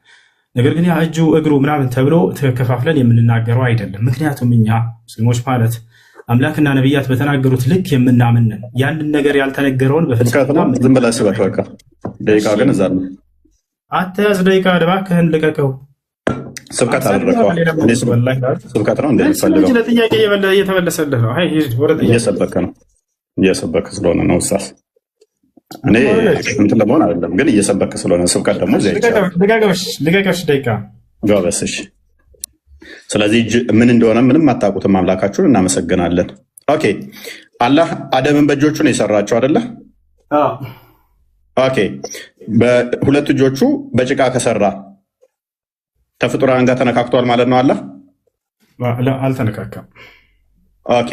ነገር ግን ያ እጁ እግሩ ምናምን ተብሎ ተከፋፍለን የምንናገረው አይደለም። ምክንያቱም እኛ ሙስሊሞች ማለት አምላክና ነቢያት በተናገሩት ልክ የምናምንን ያንን ነገር ያልተነገረውን በፍጹም ዝም ብለህ ስበክ። በቃ ደቂቃ ግን እዛ ነው። አትያዝ ደቂቃ። እባክህን ልቀቀው። ስብከት አደረገው። ስብከት ነው እንደሚፈልገው። ለጥያቄ እየተመለሰልህ ነው። እየሰበከ ነው። እየሰበከ ስለሆነ ነው ኡስታዝ። እኔ እንትን ለመሆን አይደለም ግን እየሰበከ ስለሆነ ስብከት ደግሞ ልቀቀሽ ደቂቃ ጎበስ። እሺ ስለዚህ ምን እንደሆነ ምንም አታውቁትም። አምላካችሁን እናመሰግናለን። ኦኬ አላህ አደምን በእጆቹ ነው የሰራቸው አይደለ? ኦኬ በሁለት እጆቹ በጭቃ ከሰራ ከፍጡራን ጋር ተነካክቷል ማለት ነው። አላህ አልተነካካም። ኦኬ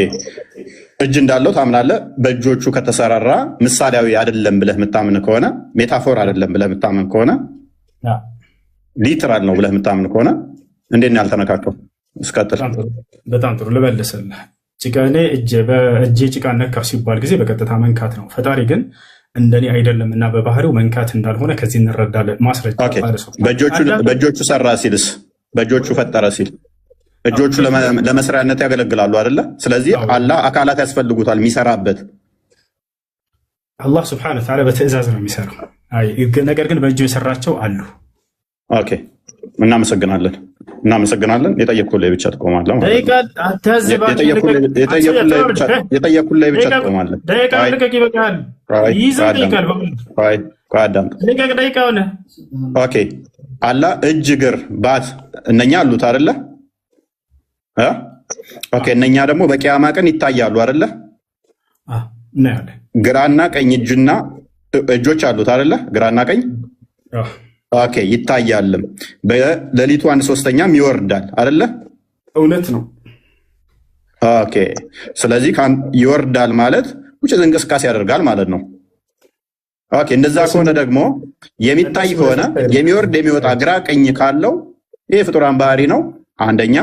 እጅ እንዳለው ታምናለህ። በእጆቹ ከተሰራራ ምሳሌያዊ አይደለም ብለህ የምታምን ከሆነ ሜታፎር አይደለም ብለህ የምታምን ከሆነ ሊትራል ነው ብለህ የምታምን ከሆነ እንዴት ነው ያልተነካከው? እስቀጥል። በጣም ጥሩ ልመልስልህ። እኔ በእጄ ጭቃ ነካ ሲባል ጊዜ በቀጥታ መንካት ነው። ፈጣሪ ግን እንደኔ አይደለም እና በባህሪው መንካት እንዳልሆነ ከዚህ እንረዳለን። ማስረጃ በእጆቹ ሰራ ሲልስ በእጆቹ ፈጠረ ሲል እጆቹ ለመስሪያነት ያገለግላሉ አይደለ? ስለዚህ አላህ አካላት ያስፈልጉታል የሚሰራበት። አላህ ስብሐነ ወተዓላ በትዕዛዝ ነው የሚሰራው። ነገር ግን በእጁ የሰራቸው አሉ። ኦኬ እናመሰግናለን። የጠየኩህ ላይ ብቻ ትቆማለህ ማለት ነው። የጠየኩህ ላይ ብቻ ትቆማለህ። ኦኬ አላህ እጅ፣ እግር፣ ባት እነኛ አሉት አይደለ? ኦኬ እነኛ ደግሞ በቂያማ ቀን ይታያሉ አይደለ? ግራና ቀኝ እጅና እጆች አሉት አይደለ? ግራና ቀኝ ኦኬ ይታያልም። በሌሊቱ 1/3 ይወርዳል አይደለ? እውነት ነው። ኦኬ ስለዚህ ይወርዳል ማለት ውጭ እንቅስቃሴ ያደርጋል ማለት ነው። ኦኬ እንደዛ ከሆነ ደግሞ የሚታይ ከሆነ የሚወርድ የሚወጣ ግራ ቀኝ ካለው ይሄ ፍጡራን ባህሪ ነው አንደኛ።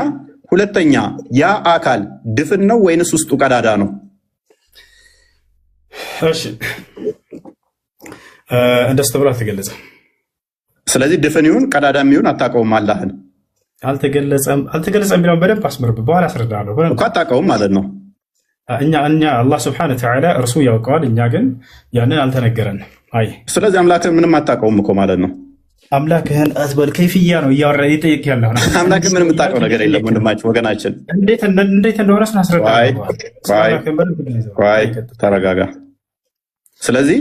ሁለተኛ ያ አካል ድፍን ነው ወይንስ ውስጡ ቀዳዳ ነው? እሺ እንደሱ ተብሎ አልተገለጸም። ስለዚህ ድፍን ይሁን ቀዳዳም ይሁን አታውቀውም። አላህን አልተገለጸም የሚለውን በደንብ አስመርብ፣ በኋላ አስረዳለሁ እኮ አታውቀውም ማለት ነው። እኛ አላህ ስብሐነ ወተዓላ እርሱ ያውቀዋል፣ እኛ ግን ያንን አልተነገረንም። አይ ስለዚህ አምላክህን ምንም አታውቀውም እኮ ማለት ነው። አምላክህን አትበል ከይፍያ ነው እያወራ ይጠይቅ ያለው ነው። አምላክህን ምንም የምታውቀው ነገር የለም ወንድማችን፣ ወገናችን። እንዴት እንደሆነ ስናስረዳለሁ። ተረጋጋ። ስለዚህ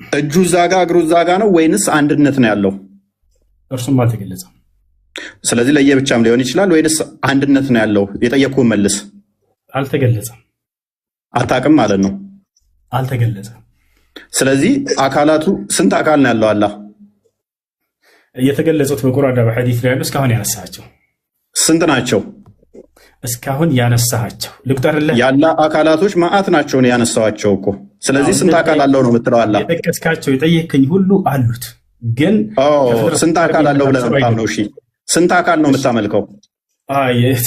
እጁ እዛ ጋ እግሩ እዛ ጋ ነው ወይንስ አንድነት ነው ያለው? እርሱም አልተገለጸም። ስለዚህ ለየብቻም ሊሆን ይችላል ወይንስ አንድነት ነው ያለው? የጠየቅኩህን መልስ። አልተገለጸም። አታውቅም ማለት ነው። አልተገለጸም። ስለዚህ አካላቱ ስንት አካል ነው ያለው? አላህ የተገለጹት በቁርአንና በሐዲስ ላይ ያሉ እስካሁን ያነሳቸው ስንት ናቸው? እስካሁን ያነሳቸው ልቁጠርልህ። ያለ አካላቶች ማአት ናቸው ያነሳዋቸው እኮ። ስለዚህ ስንት አካል አለው ነው የምትለው? አላህ የጠቀስካቸው የጠየቅከኝ ሁሉ አሉት። ግን ስንት አካል አለው ብለህ ነው? እሺ ስንት አካል ነው የምታመልከው?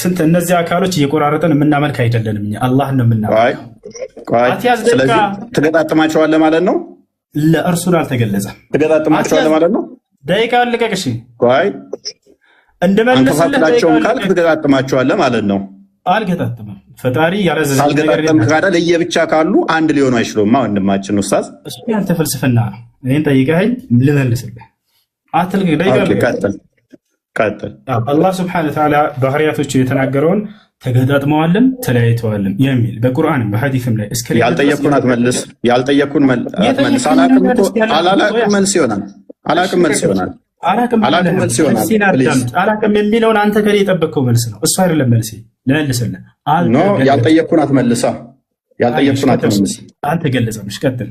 ስንት እነዚህ አካሎች እየቆራረጠን የምናመልክ አይደለንም። እኛ አላህን ነው የምናመልከው። ስለዚህ ትገጣጥማቸዋለህ ማለት ነው። ለእርሱን አልተገለጸም። ትገጣጥማቸዋለህ ማለት ነው። ደቂቃውን ልቀቅ። እሺ አንከፋፍላቸውም ካልክ ትገጣጥማቸዋለህ ማለት ነው። አልገጣጥምም። ፈጣሪ ያላዘዘኝ ነገር አልገጣጥምም ካለ ለየብቻ ካሉ አንድ ሊሆኑ አይችሉም። ወንድማችን ኡስታዝ እሱ ያንተ ፍልስፍና ነው። እኔን ጠይቀኸኝ ልመልስልህ። አትልቅ ቀጥል። አላህ ስብሐነ ወተዓላ ባህሪያቶቹ የተናገረውን ተገጣጥመዋልም ተለያይተዋልም የሚል በቁርአንም በሐዲስም ላይ እስከ ያልጠየቅኩን አትመልስ። ያልጠየቅኩን መልስ። አላቅም መልስ ይሆናል። አላቅም መልስ ይሆናል። አላቅም የሚለውን አንተ ከኔ የጠበቅከው መልስ ነው። እሱ አይደለም መልሴ። ልመልስልህ። ያልጠየቅኩን አትመልሳ። ያልጠየቅኩን አትመልስ። አልተገለጸምሽ። ቀጥል